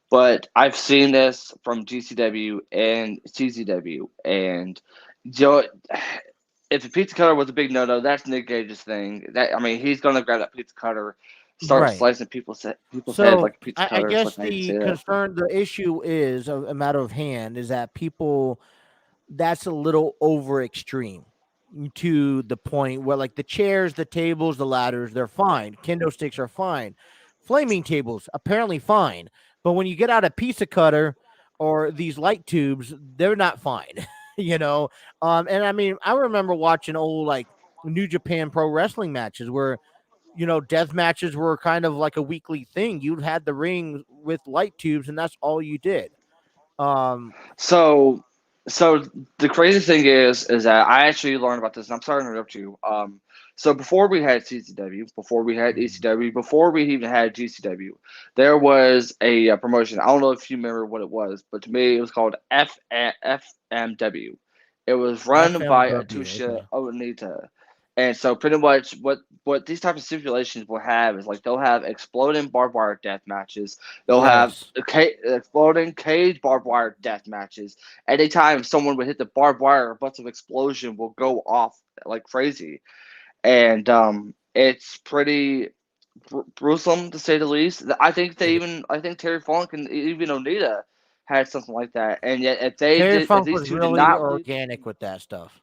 but I've seen this from GCW and CZW, and you know, if the pizza cutter was a big no, that's Nick Gage's thing. That I mean, he's gonna grab that pizza cutter, start Right. slicing people's head So like a pizza I cutter. Is guess what I hate to the say that. concern, the issue is a matter of hand is that people, that's a little over extreme to the point where, like, the chairs, the tables, the ladders, they're fine. Kendo sticks are fine. Flaming tables, apparently fine. But when you get out a pizza cutter or these light tubes, they're not fine. you know? And I mean, I remember watching old, like, New Japan Pro Wrestling matches where, death matches were kind of like a weekly thing. You had the ring with light tubes, and that's all you did. Um, So, so the crazy thing is that I actually learned about this, and I'm sorry to interrupt you. So before we had CCW, before we had ECW, before we even had GCW, there was a promotion. I don't know if you remember what it was, but to me, it was called FMW. It was run by FMW. Atusha Okay. Onita. And so pretty much what these type of stipulations will have is like they'll have exploding barbed wire death matches. They'll have Yes. exploding cage barbed wire death matches. Anytime someone would hit the barbed wire, a bunch of explosion will go off like crazy. And it's pretty gruesome to say the least. I think Terry Funk and even Onita had something like that. And yet Terry if Funk these was two did really not leave. organic with that stuff.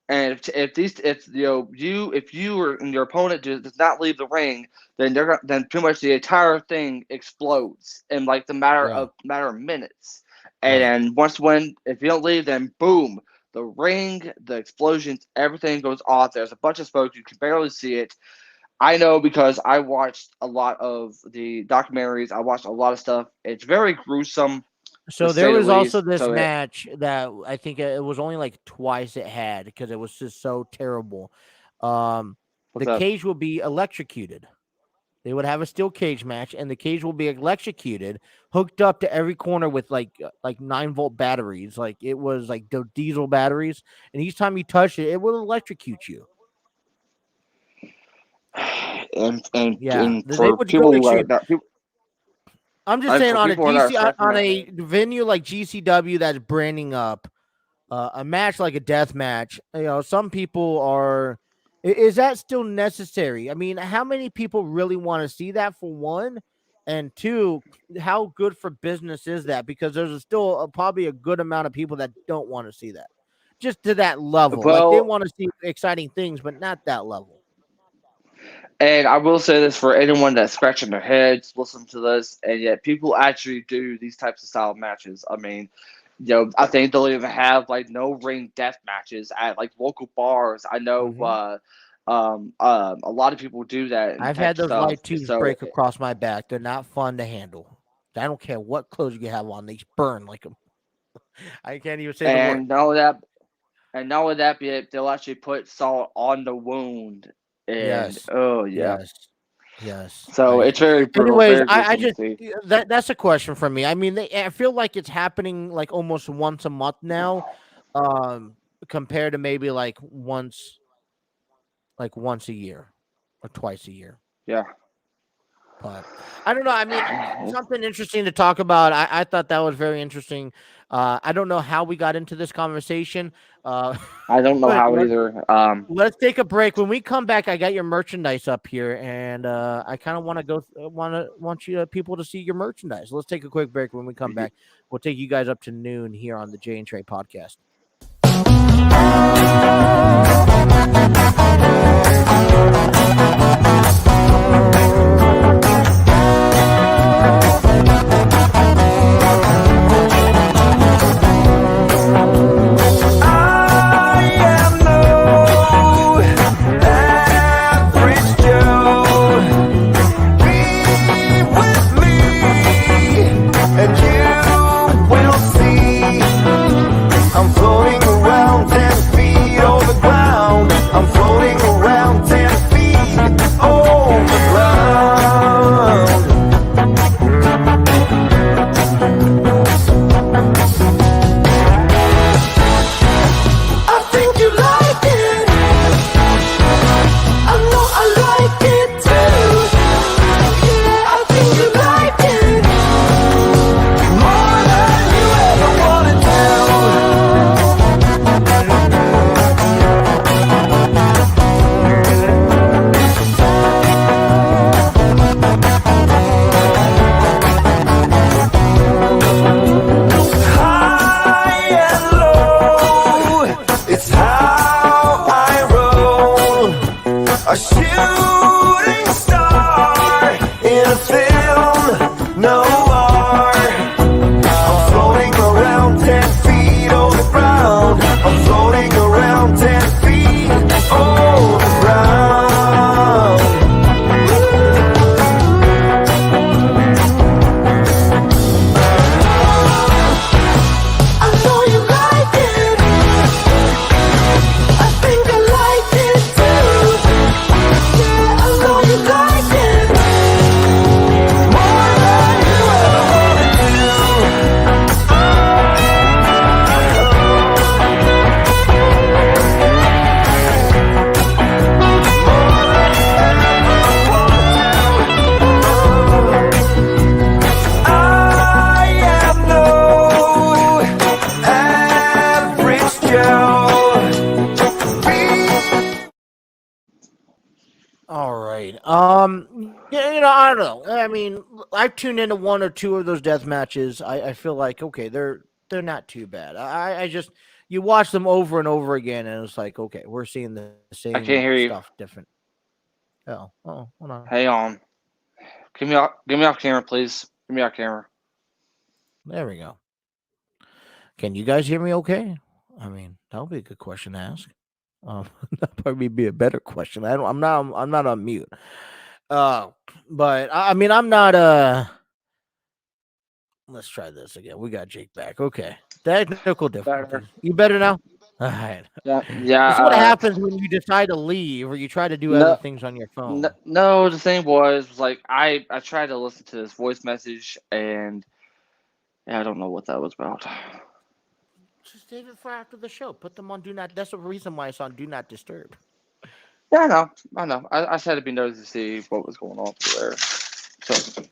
And if you or and your opponent does not leave the ring, then pretty much the entire thing explodes in like the Yeah. matter of minutes. And Right. then if you don't leave, then boom, the ring, the explosions, everything goes off. There's a bunch of smoke. You can barely see it. I know because I watched a lot of the documentaries. I watched a lot of stuff. It's very gruesome to So there say the was also least. this match that I think it was only like twice it had because it was just so terrible. What's The up? cage will be electrocuted. They would have a steel cage match, and the cage will be electrocuted, hooked up to every corner with like 9-volt batteries. Like it was like the diesel batteries, and each time you touch it, it will electrocute you. Yeah, And they for would go people extreme. that people I'm just saying for on a people that are DC expecting on that. a venue like GCW that's branding up a match like a death match. Some people are Is that still necessary? I mean, how many people really want to see that, for one? And two, how good for business is that? Because there's still probably a good amount of people that don't want to see that, just to that level. Like they Well, want to see exciting things, but not that level. and I will say this for anyone that's scratching their heads, listen to this, and yet people actually do these types of style matches. I mean, I think they'll even have like no ring death matches at like local bars. I know a lot of people do that and I've type had of those light stuff. tubes So, break across my back. They're not fun to handle. I don't care what clothes you have on; they burn like them. I can't even say the word. and not only that, they'll actually put salt on the wound, and Yes, oh yeah. yes, yes. So it's very brutal, Anyways, very I gruesome to just see. that's a question for me. I mean, I feel like it's happening like almost once a month now, compared to maybe like once a year or twice a year. Yeah. But I don't know. I mean, something interesting to talk about. I thought that was very interesting. I don't know how we got into this conversation, I don't know but how either. let's take a break. When we come back, I got your merchandise up here, and I kind of want to want you people to see your merchandise. Let's take a quick break. When we come back, we'll take you guys up to noon here on the J Trey Podcast. All right. Yeah, I don't know. I mean, I've tuned into one or two of those death matches. I feel like okay, they're not too bad. I just you watch them over and over again, and it's like okay, we're seeing the I can't same hear you. stuff different. Oh, hold on. Hang on. Give me off camera, please. Give me off camera. There we go. Can you guys hear me okay? I mean, that would be a good question to ask. That probably be a better question. I'm not on mute. But I mean, I'm not. Let's try this again. We got Jake back. Okay, technical difficulties. Better. You better now. All right. Yeah. This is what happens when you decide to leave or you try to do other things on your phone. No, the thing was like I tried to listen to this voice message and I don't know what that was about. Just save it for after the show. Put them on do not. That's the reason why it's on do not disturb. Yeah, I know. I just had to be nosy to see what was going on there. So.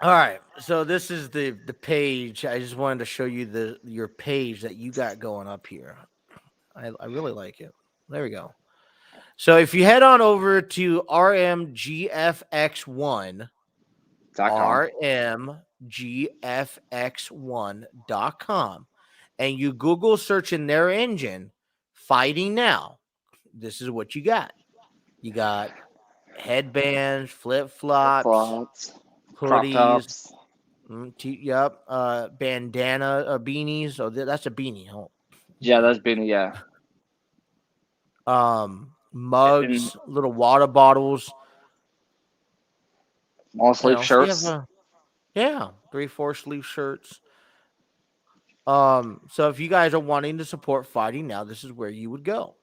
All right. So this is the page. I just wanted to show you your page that you got going up here. I really like it. There we go. So if you head on over to RMGFX1, RMGFX1.com, and you Google search in their engine, Fighting Now, this is what you got. You got headbands, flip-flops, Flops, crop hoodies, tops. bandana, beanies. Oh, that's a beanie. Oh. Yeah, that's been yeah. Mugs, little water bottles. Long sleeve So you shirts. have 3/4 sleeve shirts. So if you guys are wanting to support Fighting Now, this is where you would go.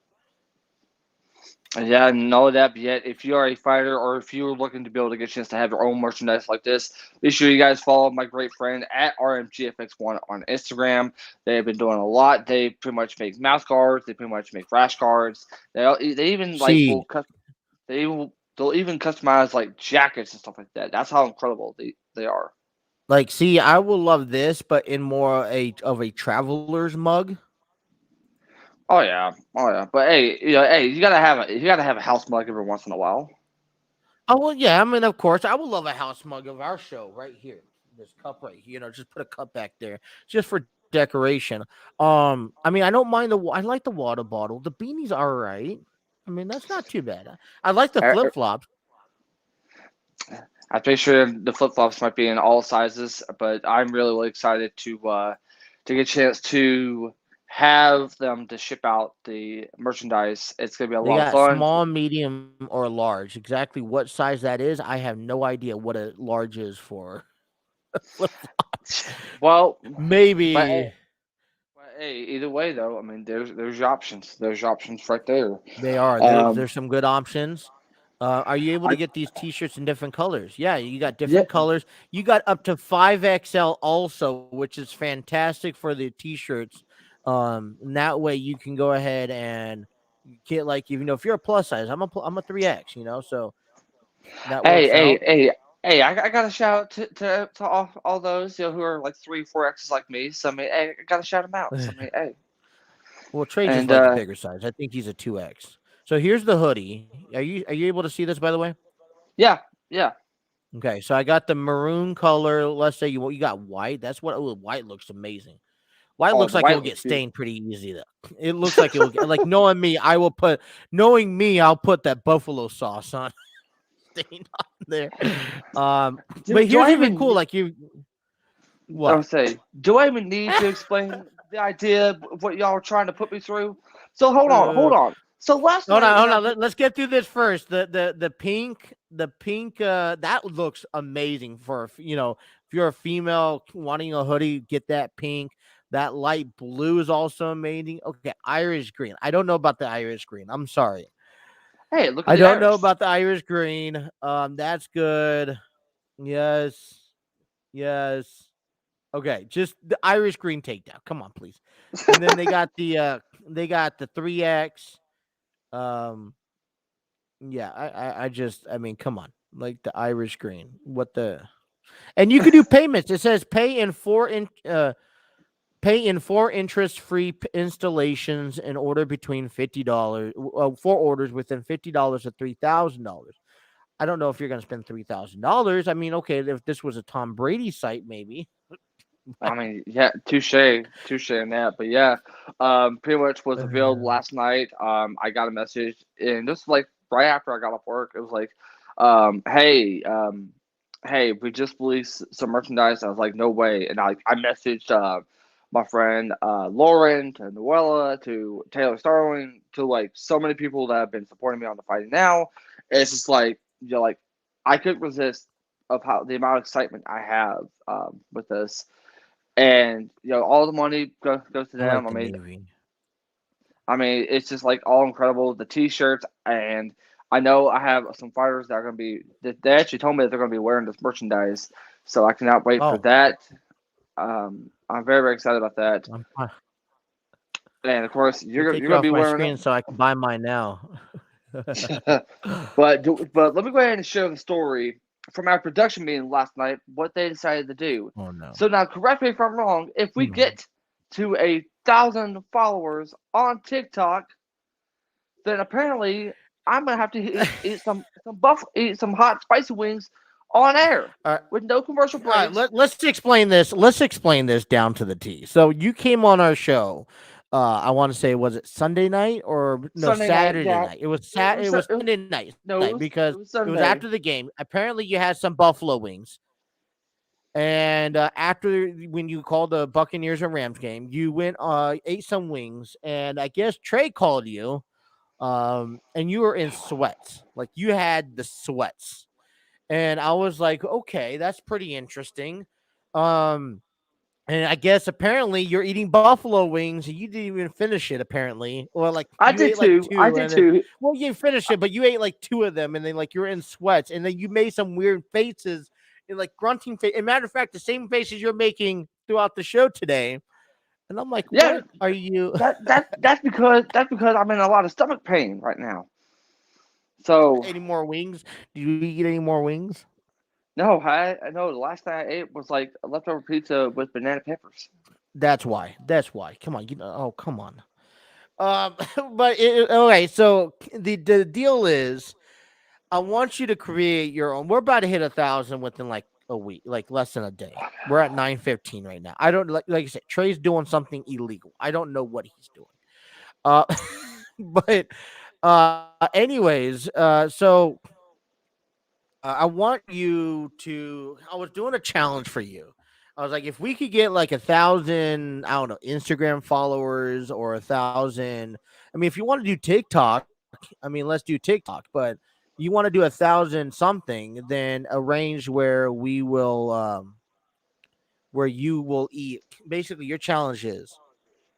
Yeah, know that. But yet, if you are a fighter or if you're looking to be able to get a chance to have your own merchandise like this, be sure you guys follow my great friend at RMGFX1 on Instagram. They have been doing a lot. They pretty much make mouth guards. They pretty much make rash guards. They even they'll even customize like jackets and stuff like that. That's how incredible they are. Like, see, I will love this, but in more of a traveler's mug. Oh yeah. But hey, you gotta have a house mug every once in a while. Oh well, yeah. I mean, of course, I would love a house mug of our show right here. This cup right here, just put a cup back there, just for decoration. I mean, I don't mind I like the water bottle. The beanie's all right. I mean, that's not too bad. I like the flip flops. I'm pretty sure the flip flops might be in all sizes, but I'm really excited to get a chance to have them to ship out the merchandise. It's gonna be a lot of fun. Small, medium, or large. Exactly what size that is, I have no idea what a large is for. Well, maybe. But hey, either way though, I mean, there's your options. There's your options right there. They are. There's some good options. Are you able to get these T-shirts in different colors? Yeah, you got different colors. You got up to 5XL also, which is fantastic for the T-shirts. And that way you can go ahead and get if you're a plus size, I'm a 3X, so that works out. Hey, I got to shout out to all those who are like 3, 4Xs like me. So I mean, hey, I got to shout them out. So I mean, hey. Well, Trey just like a bigger size. I think he's a 2X. So here's the hoodie. Are you able to see this, by the way? Yeah. Okay, so I got the maroon color. Let's say you got white. That's white looks amazing. White looks like it'll get stained pretty easy though. It looks like it'll get knowing me, I'll put that buffalo sauce on stain on there. But here's even cool. Like you, what? I would say, do I even need to explain the idea of what y'all are trying to put me through? So hold on. So hold on. Let's get through this first. The pink, that looks amazing for if you're a female wanting a hoodie, get that pink. That light blue is also amazing. Okay, Irish green. I don't know about the Irish green. I'm sorry. Hey, look at I don't know about the Irish green. That's good. Yes. Okay, just the Irish green takedown. Come on, please. And then they got the 3X. I mean, come on. Like the Irish green. And you can do payments. It says pay in 4 interest-free installations and order between $50. 4 orders within $50 to $3,000. I don't know if you're going to spend $3,000. I mean, okay, if this was a Tom Brady site, maybe. I mean, yeah, touche on that. But yeah, pretty much was revealed last night. I got a message, and this was right after I got off work. It was like, hey, we just released some merchandise. I was like, no way. And I messaged my friend Lauren, to Noella, to Taylor Starling, to so many people that have been supporting me on the Fighting Now. And it's just I couldn't resist of how the amount of excitement I have with this. And all the money goes to them. I mean, it's just all incredible. The T-shirts, and I know I have some fighters that are going to be. They actually told me that they're going to be wearing this merchandise, so I cannot wait for that. I'm very, very excited about that. And of course, you're going to be wearing screen so I can buy mine now. But let me go ahead and share the story from our production meeting last night, what they decided to do. Oh no. So now, correct me if I'm wrong, if we get to 1,000 followers on TikTok, then apparently I'm gonna have to eat some hot spicy wings on air All right. with no commercial All right, breaks. let's explain this. Let's explain this down to the T. So you came on our show. I want to say, was it Sunday night or no Sunday night, Saturday yeah. night? It was It was, Sunday night no, because it was it was Sunday. after the game. Apparently, you had some buffalo wings, and after when you called the Buccaneers and Rams game, you went ate some wings, and I guess Trey called you, and you were in sweats, like you had the sweats. And I was like, okay, that's pretty interesting. And I guess apparently you're eating buffalo wings and you didn't even finish it, apparently. Or like I you did ate like too. two. I did And then, too. well, you finished it, but you ate like two of them, and then like you're in sweats, and then you made some weird faces and like grunting face. As a matter of fact, the same faces you're making throughout the show today. And I'm like, Yeah, what are you? that's because I'm in a lot of stomach pain right now. So Any more wings? Do you eat any more wings? no, I know the last thing I ate was like a leftover pizza with banana peppers. That's why. That's why. Come on. Oh, come on. But okay. So the deal is, I want you to create your own. We're about to hit 1,000 within like a week, like less than a day. We're at 9:15 right now. I don't like I said, Trey's doing something illegal. I don't know what he's doing. Uh, but anyways, so I want you to. I was doing a challenge for you. I was like, if we could get like 1,000, I don't know, Instagram followers or 1,000. I mean, if you want to do TikTok, I mean, let's do TikTok. But you want to do 1,000 something, then arrange where we will, where you will eat. Basically, your challenge is.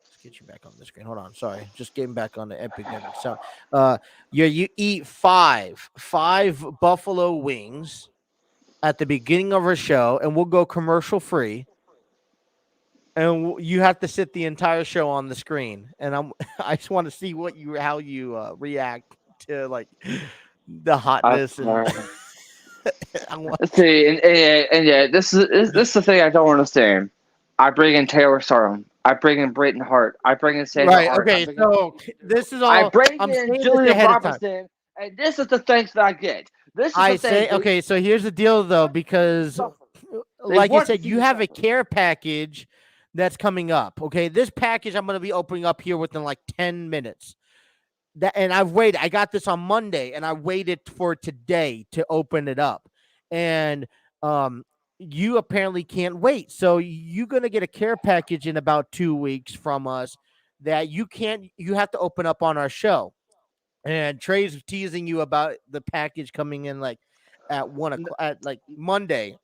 Let's get you back on the screen. Hold on, sorry, just getting back on the Epic Network. So, you eat five buffalo wings at the beginning of our show, and we'll go commercial free. And you have to sit the entire show on the screen. And I just want to see how you react to like the hotness and. Let's see, and yeah, this is the thing I don't understand. I bring in Taylor Stardom. I bring in Bret and Hart. I bring in Sandra Right. Hart. Okay. So this is all. I bring I'm in saying Jillian this ahead of time. Robertson, and this is the thanks that I get. This is I the say thing. okay. So here's the deal, though, because like I want to said, see you this have a suffer. care package that's coming up. Okay, this package I'm going to be opening up here within like 10 minutes. And I've waited. I got this on Monday, and I waited for today to open it up. And you apparently can't wait. So you're going to get a care package in about 2 weeks from us that you have to open up on our show. And Trey's teasing you about the package coming in like at 1:00 at like Monday.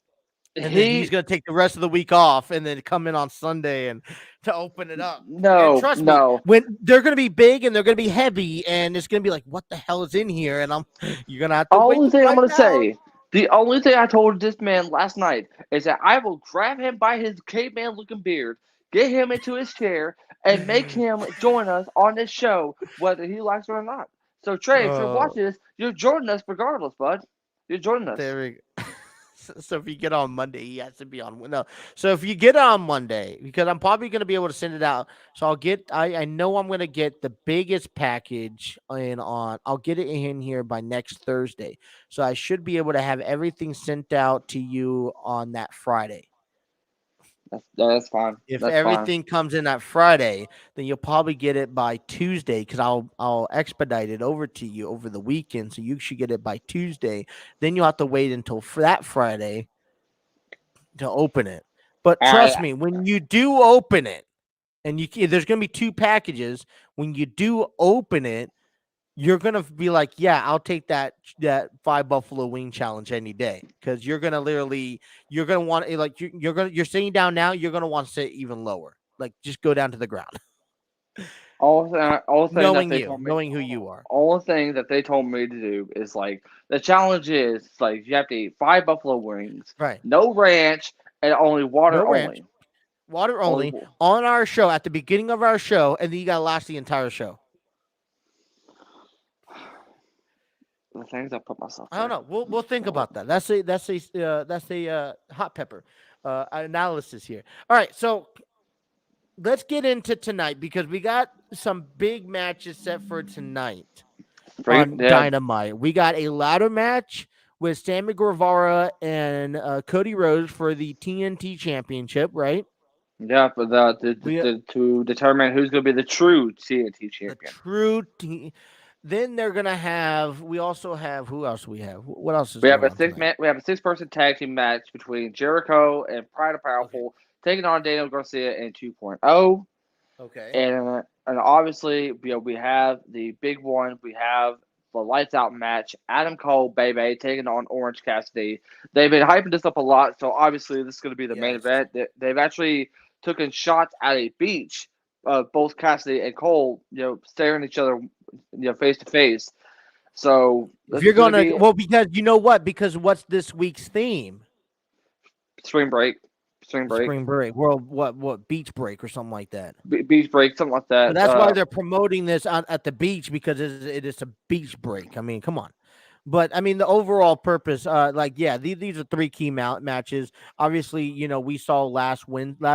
And then he's going to take the rest of the week off and then come in on Sunday and to open it up. And trust me, when they're going to be big and they're going to be heavy and it's going to be like, what the hell is in here? And you're going to have to wait. Only thing I'm going to say, the only thing I told this man last night is that I will grab him by his caveman looking beard, get him into his chair, and make him join us on this show, whether he likes it or not. So, Trey, if you're watching this, you're joining us regardless, bud. You're joining us. There we go. So if you get on Monday, he has to be on. No. So if you get on Monday, because I'm probably going to be able to send it out. So I know I'm going to get the biggest package I'll get it in here by next Thursday. So I should be able to have everything sent out to you on that Friday. That's fine. If that's everything comes in that Friday, then you'll probably get it by Tuesday because I'll expedite it over to you over the weekend. So you should get it by Tuesday. Then you'll have to wait until that Friday to open it. But trust me, when you do open it, and there's going to be 2 packages. When you do open it, you're going to be like, yeah, I'll take that 5 buffalo wing challenge any day. Because you're going to want like, you're sitting down now. You're going to want to sit even lower. Like just go down to the ground. Knowing who you are. All the thing that they told me to do is like, the challenge is like, you have to eat 5 buffalo wings. Right. No ranch and only water only. Water only on our show at the beginning of our show. And then you got to last the entire show. The things I put myself. I don't know. We'll think about that. That's a hot pepper analysis here. All right, so let's get into tonight because we got some big matches set for tonight. on Yeah. Dynamite. We got a ladder match with Sammy Guevara and Cody Rhodes for the TNT Championship, right? Yeah, for to determine who's going to be the true TNT The champion. true team. Then they're gonna have. We also have. Who else we have? What else is We have going a on tonight? we have a 6-person tag team match between Jericho and Pride and Powerful taking on Daniel Garcia in 2.0. Okay. And obviously, we have the big one. We have the lights out match. Adam Cole, Bebe, taking on Orange Cassidy. They've been hyping this up a lot, so obviously this is going to be the main event. They've actually taken shots at a beach. Both Cassidy and Cole, staring at each other, face to face. So If you're gonna, because you know what? Because what's this week's theme? spring break. Spring break. World what beach break or something like that. Beach break, something like that. But that's why they're promoting this at the beach, because it is a beach break. I mean, come on. But I mean, the overall purpose, these are three key matches. Obviously, we saw last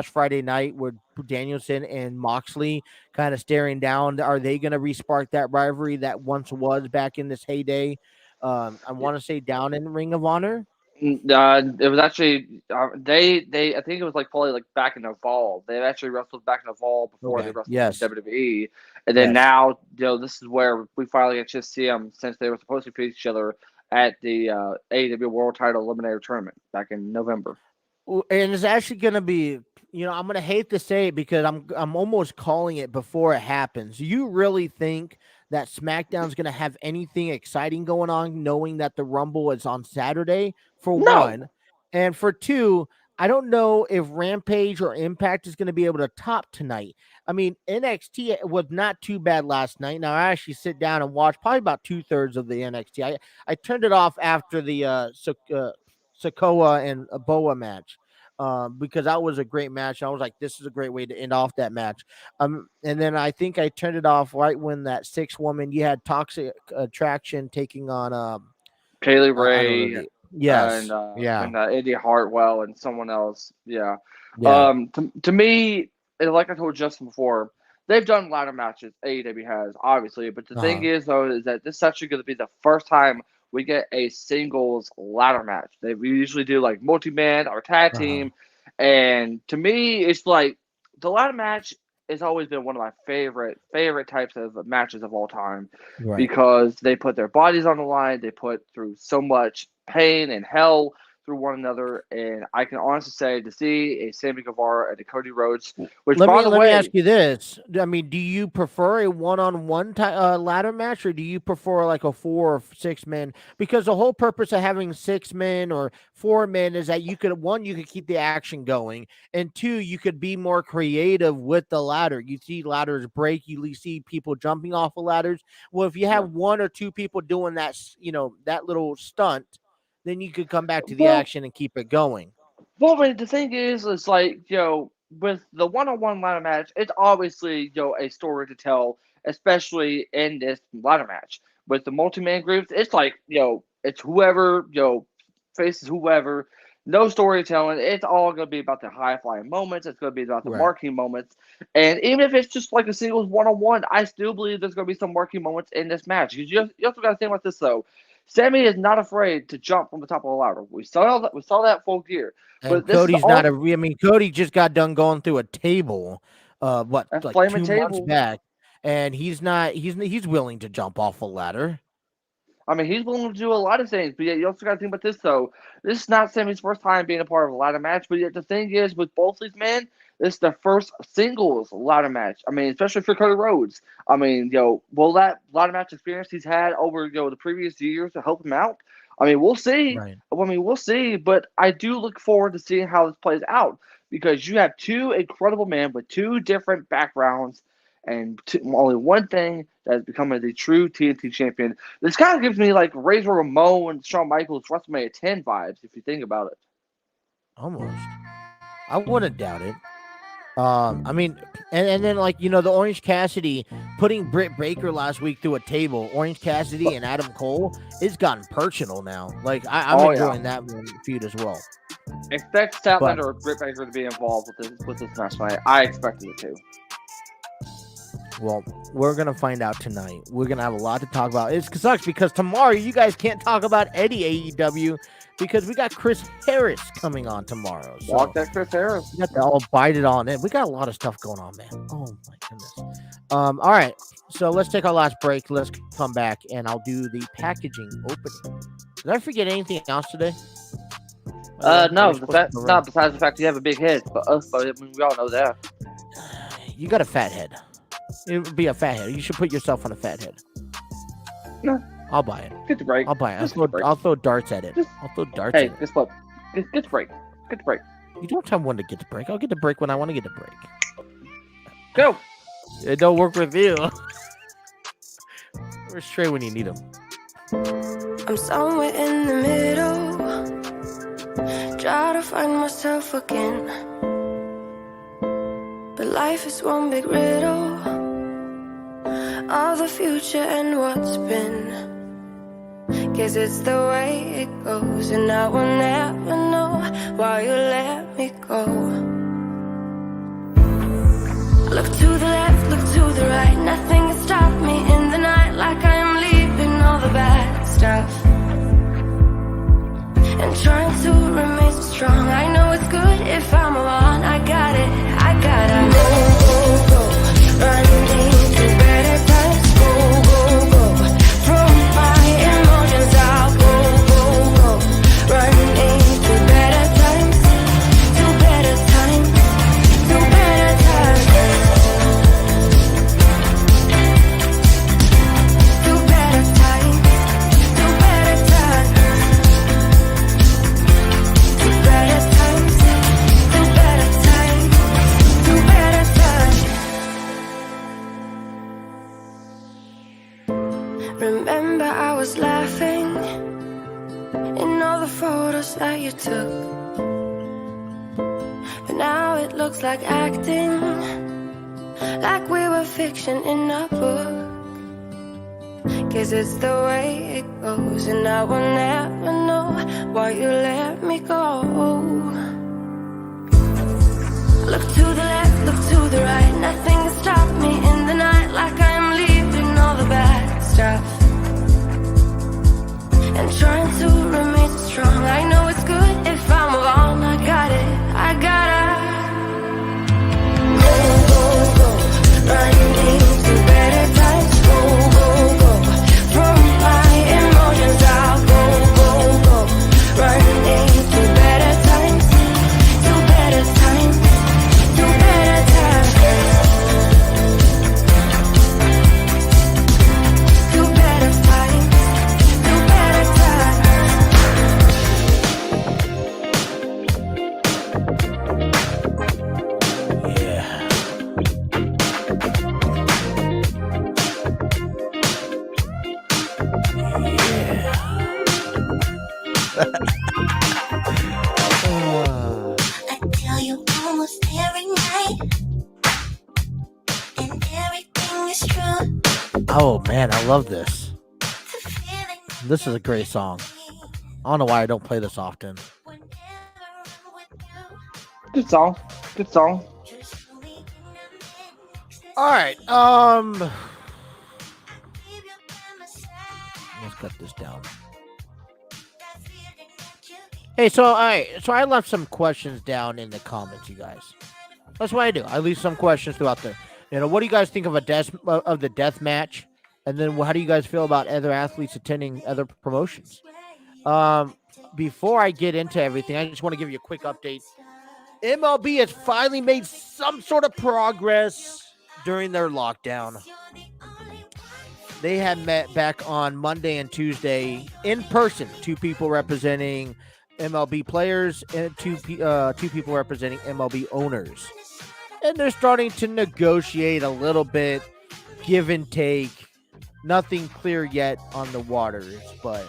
Friday night where Danielson and Moxley kind of staring down. Are they going to respark that rivalry that once was back in this heyday? I want to say down in Ring of Honor. It was actually they I think it was probably back in Evolve. They actually wrestled back in Evolve before they wrestled in WWE, and then now this is where we finally get to see them, since they were supposed to face each other at the AEW World Title Eliminator Tournament back in November. And it's actually going to be, I'm going to hate to say it because I'm almost calling it before it happens. Do you really think that SmackDown's going to have anything exciting going on, knowing that the Rumble is on Saturday, for one? And for two, I don't know if Rampage or Impact is going to be able to top tonight. I mean, NXT was not too bad last night. Now, I actually sit down and watch probably about 2/3 of the NXT. I turned it off after the Sokoa and Boa match. Because that was a great match. I was like, this is a great way to end off that match. And then I think I turned it off right when that 6-woman, you had Toxic Attraction taking on Kaylee Ray, and Indy Hartwell and someone else. Yeah. To me, and like I told Justin before, they've done ladder matches. AEW has, obviously, but the thing is, though, is that this is actually going to be the first time we get a singles ladder match. We usually do multi-man or tag team. And to me, it's the ladder match has always been one of my favorite types of matches of all time, because they put their bodies on the line. They put through so much pain and hell through one another. And I can honestly say, to see a Sammy Guevara and a Cody Rhodes, which let me ask you this. I mean, do you prefer a one-on-one ladder match, or do you prefer a 4 or 6 men? Because the whole purpose of having 6 men or 4 men is that you could keep the action going, and 2, you could be more creative with the ladder. You see ladders break, you see people jumping off of ladders. Well, if you have 1 or 2 people doing that, that little stunt, then you could come back to the action and keep it going. Well, the thing is with the one-on-one ladder match, it's obviously, a story to tell, especially in this ladder match. With the multi-man groups, it's it's whoever, faces whoever, no storytelling. It's all going to be about the high-flying moments. It's going to be about the marquee moments. And even if it's just a singles one-on-one, I still believe there's going to be some marquee moments in this match. You also got to think about this, though. Sammy is not afraid to jump from the top of the ladder. We saw that full gear. And Cody's Cody just got done going through a table, 2 months back, and he's willing to jump off a ladder. I mean, he's willing to do a lot of things, but yet you also got to think about this, though. This is not Sammy's first time being a part of a ladder match, but yet the thing is, with both these men, this is the first singles ladder match. I mean, especially for Cody Rhodes. I mean, will that ladder match experience he's had over, the previous years to help him out? I mean, we'll see. Right. I mean, we'll see, but I do look forward to seeing how this plays out, because you have 2 incredible men with 2 different backgrounds and only one thing that is becoming the true TNT champion. This kind of gives me Razor Ramon and Shawn Michaels WrestleMania 10 vibes, if you think about it. Almost. I wouldn't doubt it. I mean, and then the Orange Cassidy putting Britt Baker last week through a table. Orange Cassidy and Adam Cole, it's gotten personal now. I'm enjoying that feud as well. Expect Statlander or Britt Baker to be involved with this match tonight. I expected it to. Well, we're going to find out tonight. We're going to have a lot to talk about. It sucks because tomorrow you guys can't talk about any AEW because we got Chris Harris coming on tomorrow. So Walk that Chris Harris. we got to all bite it on in. We got a lot of stuff going on, man. Oh, my goodness. All right. So let's take our last break. Let's come back, and I'll do the packaging opening. Did I forget anything else today? No, besides the fact you have a big head. But I mean, we all know that. You got a fat head. It would be a fat head. You should put yourself on a fat head. No. I'll buy it. Get the break. I'll buy it. Just get the break. I'll throw darts at it. I'll throw darts Hey, at it. guess what? Get the break. Get the break. You don't tell me when to get the break. I'll get the break when I want to get the break. Go. It don't work with you. Where's Trey when you need him? I'm somewhere in the middle, try to find myself again. But life is one big riddle of the future and what's been. Guess it's the way it goes, and I will never know why you let me go. Look to the left, look to the right, nothing can stop me in the night, like I am leaving all the bad stuff and trying to remain strong. I know it's good if I'm alone. I got it, I gotta go, running into better times. Go, from my emotions I'll go, running into better times, to better times, to better times, to better times, to better times, to better times, to better times, to better times. Remember I was laughing in all the photos that you took, but now it looks like acting, like we were fiction in a book. Guess it's the way it goes, and I will never know why you let me go. Look to the left, look to the right, nothing can stop me in the night, like I am leaving all the bad stuff and trying to remain strong. I know it's good if I'm alone. I got it, I gotta go, running into better times. Go, from my emotions I'll go, running into better times, to better times, to better times, to better times, to better times. Yeah. I tell you almost every night, and everything is true. Oh man, I love this. The feeling This is a great song. I don't know why I don't play this often. whenever I'm with you, Good song. Good song. just believe in the All right. keep you by my side. Let's cut this down. That feeling that you Hey, so I left some questions down in the comments, you guys. That's what I do. I leave some questions throughout there. You know, what do you guys think of the death match? And then how do you guys feel about other athletes attending other promotions? Before I get into everything, I just want to give you a quick update. MLB has finally made some sort of progress during their lockdown. They had met back on Monday and Tuesday in person. 2 people representing MLB players and two people representing MLB owners. And they're starting to negotiate a little bit, give and take. Nothing clear yet on the waters, but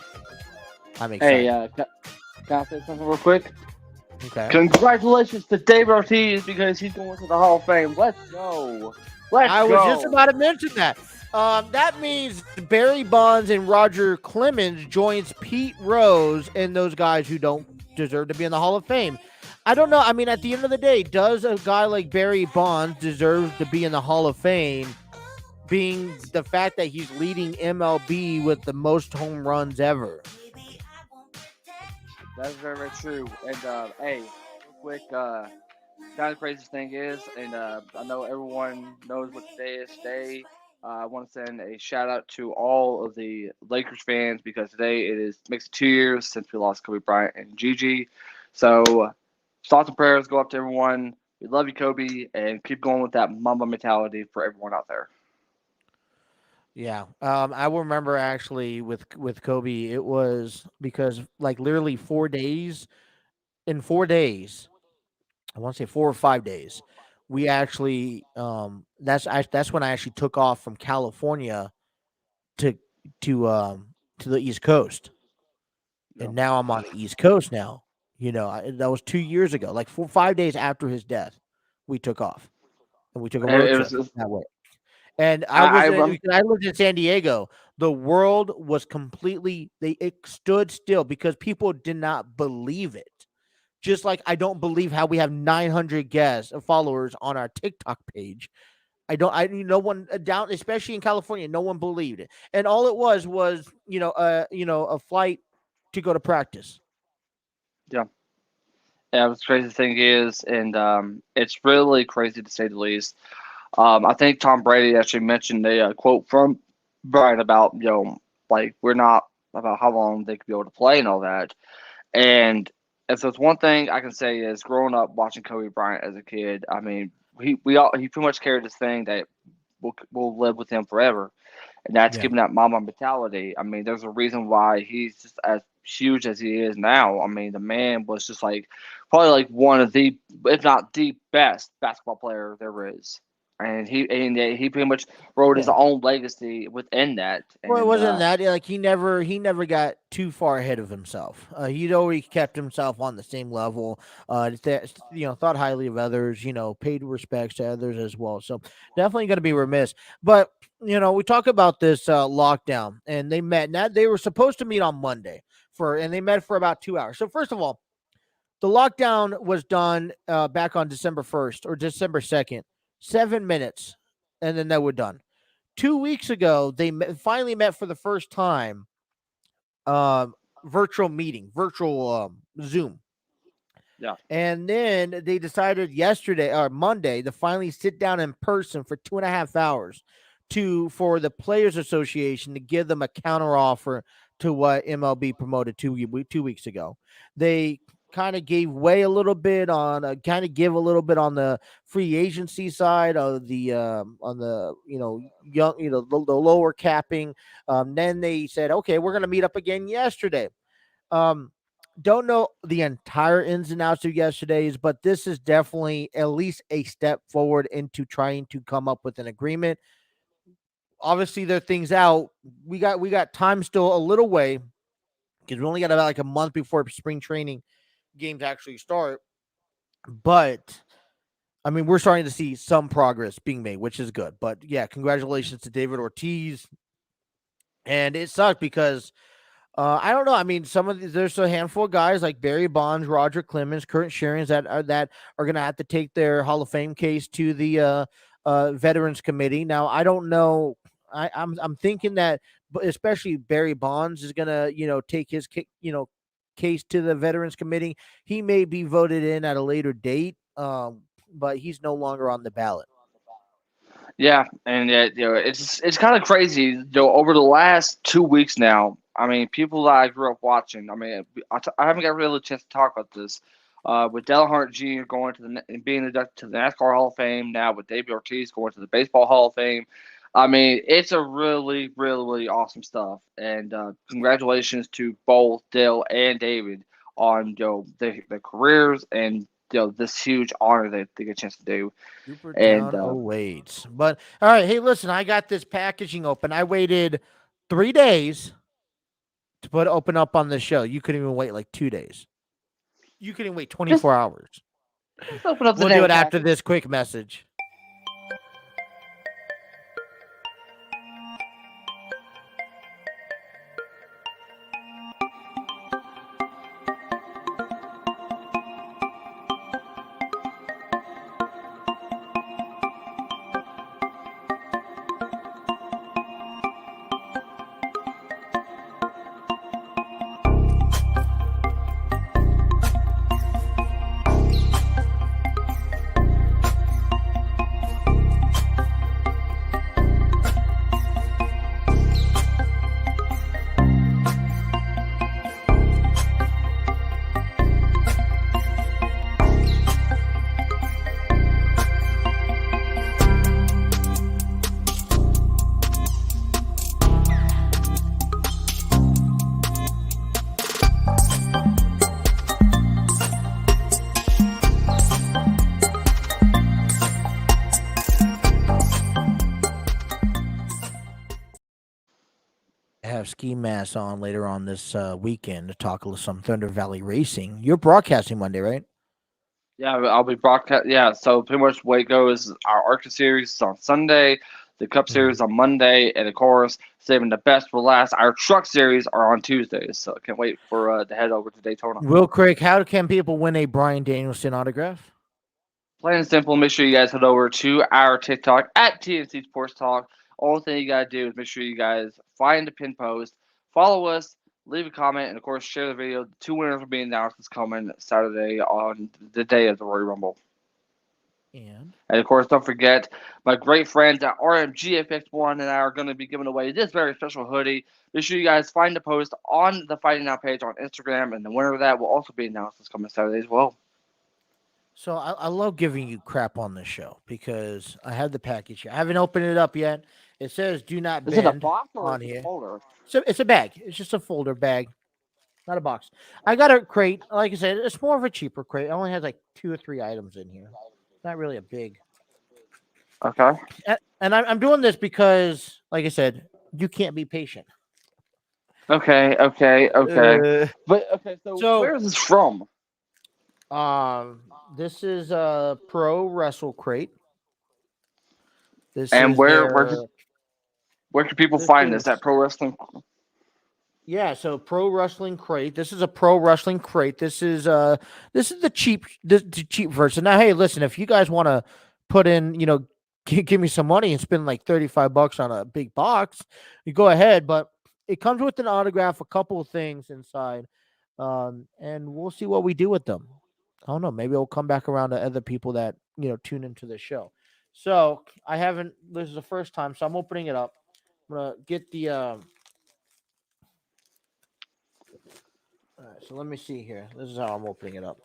I'm excited. Hey, can I say something real quick? Okay. Congratulations to Dave Ortiz because he's going to the Hall of Fame. Let's go. I was just about to mention that. That means Barry Bonds and Roger Clemens joins Pete Rose and those guys who don't deserve to be in the Hall of Fame. I don't know. I mean, at the end of the day, does a guy like Barry Bonds deserve to be in the Hall of Fame? being the fact that he's leading MLB with the most home runs ever. That's very, very true. And hey, real quick, kind of the craziest thing is, and I know everyone knows what today is. Today, I want to send a shout out to all of the Lakers fans because today makes it 2 years since we lost Kobe Bryant and Gigi. So, thoughts and prayers go up to everyone. We love you, Kobe, and keep going with that Mamba mentality for everyone out there. Yeah. I remember actually with Kobe, it was because like literally 4 days. In 4 days, I want to say 4 or 5 days, we actually that's when I actually took off from California to to the East Coast, Yeah. and now I'm on the East Coast now. That was 2 years ago, like 5 days after his death, we took off and we took a road It trip was. that way. And I rem- I lived in San Diego. The world was completely it stood still because people did not believe it. Just like I don't believe how we have 900 guests followers on our TikTok page. No one down, especially in California, no one believed it. And all it was a flight to go to practice. yeah. Yeah, the crazy thing is, and it's really crazy to say the least. I think Tom Brady actually mentioned a quote from Brian about, like we're not about how long they could be able to play and all that. And if there's one thing I can say is growing up watching Kobe Bryant as a kid, I mean, he pretty much carried this thing that will live with him forever, and that's Yeah. giving that mama mentality. I mean, there's a reason why he's just as huge as he is now. I mean, the man was just like probably like one of the, if not the best basketball player there is. And he pretty much wrote his Yeah. own legacy within that. Well, it And wasn't that like he never got too far ahead of himself. He'd always kept himself on the same level. Thought highly of others. Paid respects to others as well. So definitely going to be remiss. But we talk about this lockdown, and they met. Now they were supposed to meet on Monday and they met for about 2 hours. So first of all, the lockdown was done back on December 1st or December 2nd, 7 minutes, and then they were done. 2 weeks ago, they finally met for the first time, virtual meeting, virtual Zoom. yeah, And then they decided yesterday or Monday to finally sit down in person for 2.5 hours for the Players Association to give them a counter offer to what MLB promoted 2 weeks ago. They kind of gave way a little bit on give a little bit on the free agency side of the on the young the lower capping. Then they said, okay, we're gonna meet up again yesterday. Don't know the entire ins and outs of yesterday's, but this is definitely at least a step forward into trying to come up with an agreement. Obviously, there are things out. We got time still a little way because we only got about like a month before spring training games actually start. But I mean, we're starting to see some progress being made, which is good. But yeah, congratulations to David Ortiz. And it sucked because I don't know. I mean, there's a handful of guys like Barry Bonds, Roger Clemens, Kurt Shearings that are going to have to take their Hall of Fame case to the Veterans Committee. Now, I don't know. I'm thinking that, especially Barry Bonds is going to take his case to the Veterans Committee. He may be voted in at a later date, but he's no longer on the ballot. yeah, and it's kind of crazy. Over the last 2 weeks now, I mean, people that I grew up watching. I mean, I haven't got really a chance to talk about this. With Dale Hart Jr. going and being inducted to the NASCAR Hall of Fame, now with David Ortiz going to the Baseball Hall of Fame. I mean, it's a really, really, really awesome stuff. And congratulations to both Dale and David on their careers and this huge honor that they get a chance to do. Super And down awaits. But all right, hey, listen, I got this packaging open. I waited 3 days to open up on the show. You couldn't even wait like 2 days. You couldn't wait 24 hours. just open up the We'll do damn it after package. this quick message. ski mask on later on this weekend to talk some Thunder Valley racing. You're broadcasting Monday, right? Yeah, I'll be broadcast. Yeah, so pretty much the way it goes, our ARCA series is on Sunday, the Cup series on Monday, and of course, saving the best for last, our Truck series are on Tuesdays. So I can't wait for to head over to Daytona. Real quick, how can people win a Bryan Danielson autograph? Plain and simple, make sure you guys head over to our TikTok at TNC Sports Talk. Only thing you gotta do is make sure you guys find the pin post, follow us, leave a comment, and of course share the video. The 2 winners will be announced this coming Saturday on the day of the Royal Rumble. And of course, don't forget my great friends at RMGFX1 and I are going to be giving away this very special hoodie. Make sure you guys find the post on the Fighting Out page on Instagram, and the winner of that will also be announced this coming Saturday as well. so I love giving you crap on this show because I have the package here. I haven't opened it up yet. It says "Do not Is it a bend" box or on is it here. a folder? So it's a bag. It's just a folder bag, not a box. I got a crate. Like I said, it's more of a cheaper crate. It only has like 2 or 3 items in here. Not really a big. Okay. And I'm doing this because, like I said, you can't be patient. Okay. But okay, so where is this from? This is a Pro Wrestle Crate. This And is where can people find this at Pro Wrestling? Yeah, so Pro Wrestling Crate. This is a Pro Wrestling Crate. This is the cheap version. Now, hey, listen, if you guys want to put in, give me some money and spend like $35 on a big box, you go ahead. But it comes with an autograph, a couple of things inside, and we'll see what we do with them. I don't know. Maybe we'll come back around to other people that tune into the show. So I haven't. This is the first time, so I'm opening it up. I'm gonna get the. All right, so let me see here. This is how I'm opening it up.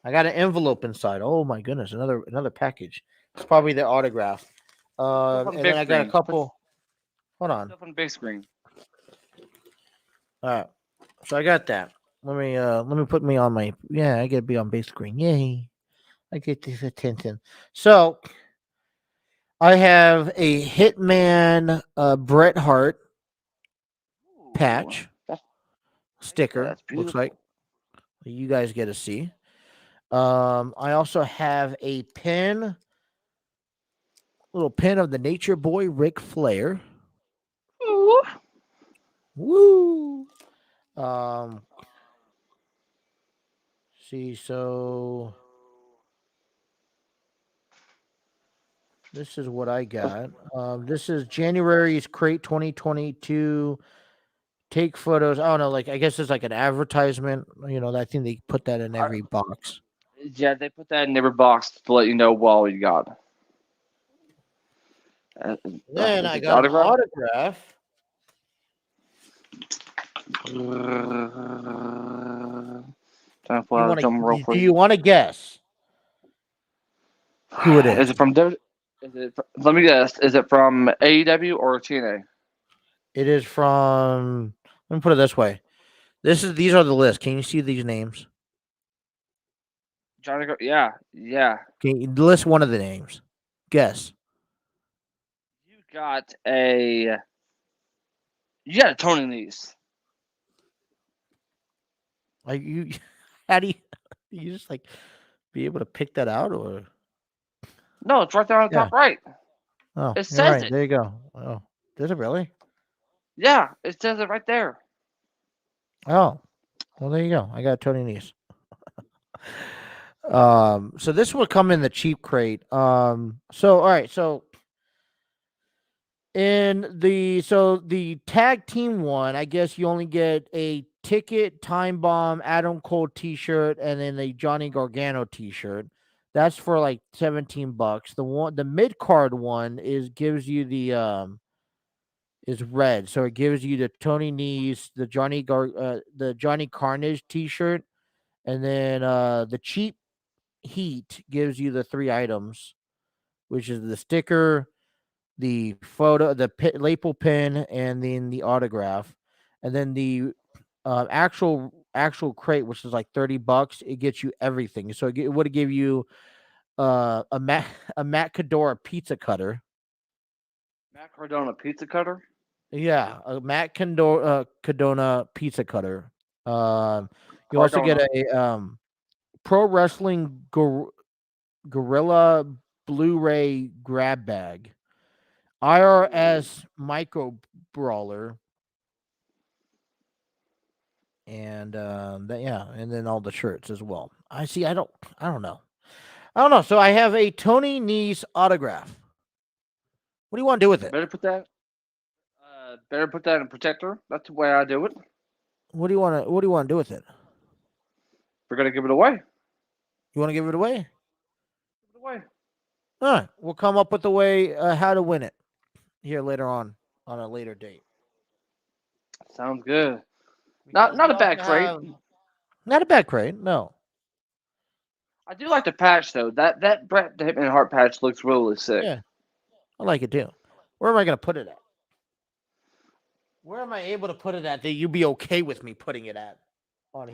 I got an envelope inside. Oh my goodness, another package. It's probably the autograph. And then I got a couple. Hold on. Stuff on the big screen. All right, so I got that. Let me put me on my. Yeah, I get to be on big screen. Yay! I get this attention. So I have a Hitman Bret Hart patch sticker. That's Looks beautiful. like you guys get to see. I also have a little pin of the Nature Boy Ric Flair. Ooh. Woo! See, so this is what I got. This is January's Crate 2022. Take photos. I don't know, like I guess it's like an advertisement. I think they put that in every box. Yeah, they put that in every box to let you know what all you got. Then I got an autograph. Do you want to guess who it is? Is it from? Let me guess. Is it from AEW or TNA? It is from. Let me put it this way. These are the list. Can you see these names? Yeah. Can you list one of the names? Guess. You got a Tony Nese. Are you? How do you just like be able to pick that out or? No, it's right there on the top right. Oh, it says it. There you go. Oh, does it really? Yeah, it says it right there. Oh, well, there you go. I got Tony Nese. So this would come in the cheap crate. So all right, so the tag team one, I guess you only get a ticket, Time Bomb, Adam Cole T-shirt, and then the Johnny Gargano T-shirt. That's for like $17. The mid card one gives you the is red, so it gives you the Tony Nese, the Johnny Carnage T-shirt, and then the cheap heat gives you the 3 items, which is the sticker, the photo, the lapel pin, and then the autograph, and then the actual crate, which is like $30. It gets you everything. So it would give you a Matt Cadora pizza cutter. Matt Cardona pizza cutter. Yeah, Matt Cadona pizza cutter. You also Cardona. get a Pro Wrestling Gorilla Blu-ray grab bag, IRS Micro Brawler, and and then all the shirts as well. I see. I don't know. So I have a Tony Nese autograph. What do you want to do with it? Better put that in a protector. That's the way I do it. What do you want to do with it? We're gonna give it away. You want to give it away? Give it away. All right, we'll come up with a way how to win it here later on a later date. Sounds good. Because Not we a bad also crate. have- Not a bad crate. No. I do like the patch though. That Bret the Hitman Hart patch looks really sick. Yeah, I like it too. Where am I going to put it at? Where am I able to put it at that you'd be okay with me putting it at? On here.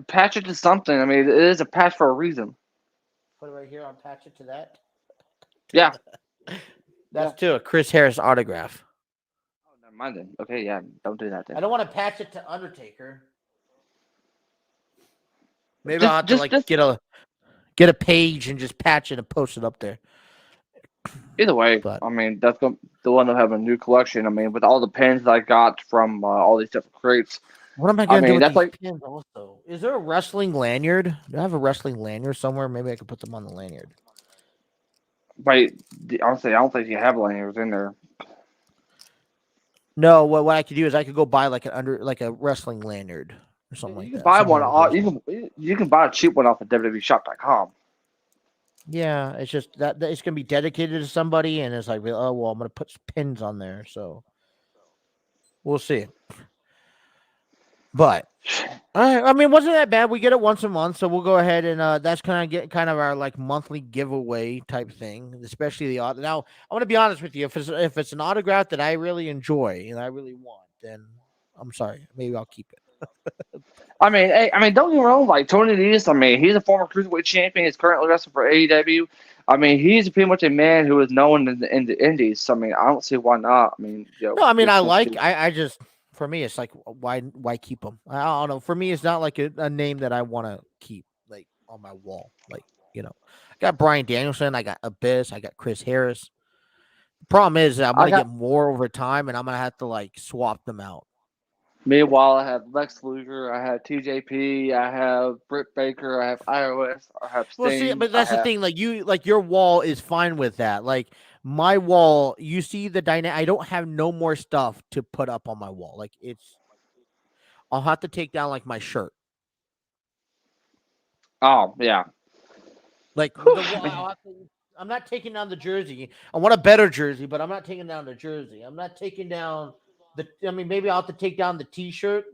Patch it to something. I mean, it is a patch for a reason. Put it right here. I'll patch it to that. Yeah. That's too a Chris Harris autograph. Oh, never mind then. Okay, yeah, don't do that I then. don't want to patch it to Undertaker. Maybe I'll have to get a page and just patch it and post it up there. Either way, But- I mean, that's going to end up having a new collection. I mean, with all the pins that I got from all these different crates. What am I going to mean, do with that's these like- pins also? Is there a wrestling lanyard? Do I have a wrestling lanyard somewhere? Maybe I could put them on the lanyard. But honestly, I don't think you have lanyards in there. No, what I could do is I could go buy like a wrestling lanyard or something like You can that. buy Something one. like You can buy a cheap one off of WWEshop.com. Yeah, it's just that it's gonna be dedicated to somebody, and it's like, oh well, I'm gonna put pins on there, so we'll see. But I mean, wasn't that bad? We get it once a month, so we'll go ahead and that's kind of our like monthly giveaway type thing, especially the auto. Now, I want to be honest with you. If it's an autograph that I really enjoy and I really want, then I'm sorry, maybe I'll keep it. I mean, don't get me wrong. Like Tony Nese, I mean, he's a former cruiserweight champion. He's currently wrestling for AEW. I mean, he's pretty much a man who is known in the indies. So, I mean, I don't see why not. I mean, No, I mean, I just, for me, it's like, why keep them? I don't know. For me, it's not like a name that I want to keep like on my wall. Like, I got Bryan Danielson, I got Abyss, I got Chris Harris. The problem is I'm gonna get more over time, and I'm gonna have to like swap them out. Meanwhile, I have Lex Luger, I have TJP, I have Britt Baker, I have iOS, I have Sting. Well, see, but that's the thing. Like your wall is fine with that. Like my wall, you see the dynamic. I don't have no more stuff to put up on my wall. Like I'll have to take down like my shirt. Oh yeah. Like I'm not taking down the jersey. I want a better jersey, but I'm not taking down the jersey. I'm not taking down maybe I'll have to take down the T-shirt.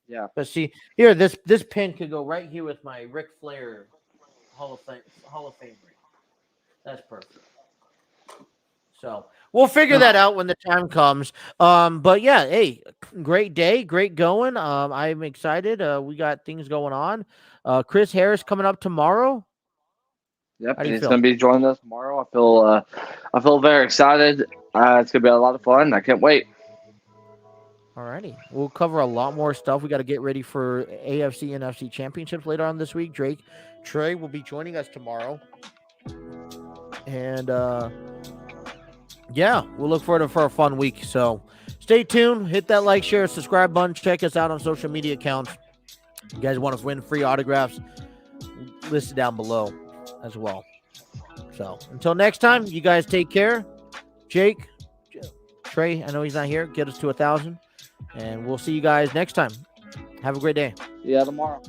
Yeah. But see, here, this pin could go right here with my Ric Flair Hall of Fame ring. That's perfect. So we'll figure that out when the time comes. But yeah, hey, great day, great going. I'm excited. We got things going on. Chris Harris coming up tomorrow. Yep, How do you he's feel? going to be joining us tomorrow. I feel very excited. It's going to be a lot of fun. I can't wait. Alrighty, we'll cover a lot more stuff. We got to get ready for AFC and NFC championships later on this week. Trey will be joining us tomorrow, and we'll look forward for a fun week. So stay tuned. Hit that like, share, subscribe button. Check us out on social media accounts. You guys want to win free autographs? Listed down below as well. So until next time, you guys take care. Jake, Trey, I know he's not here. Get us to 1,000. And we'll see you guys next time. Have a great day. Yeah, tomorrow.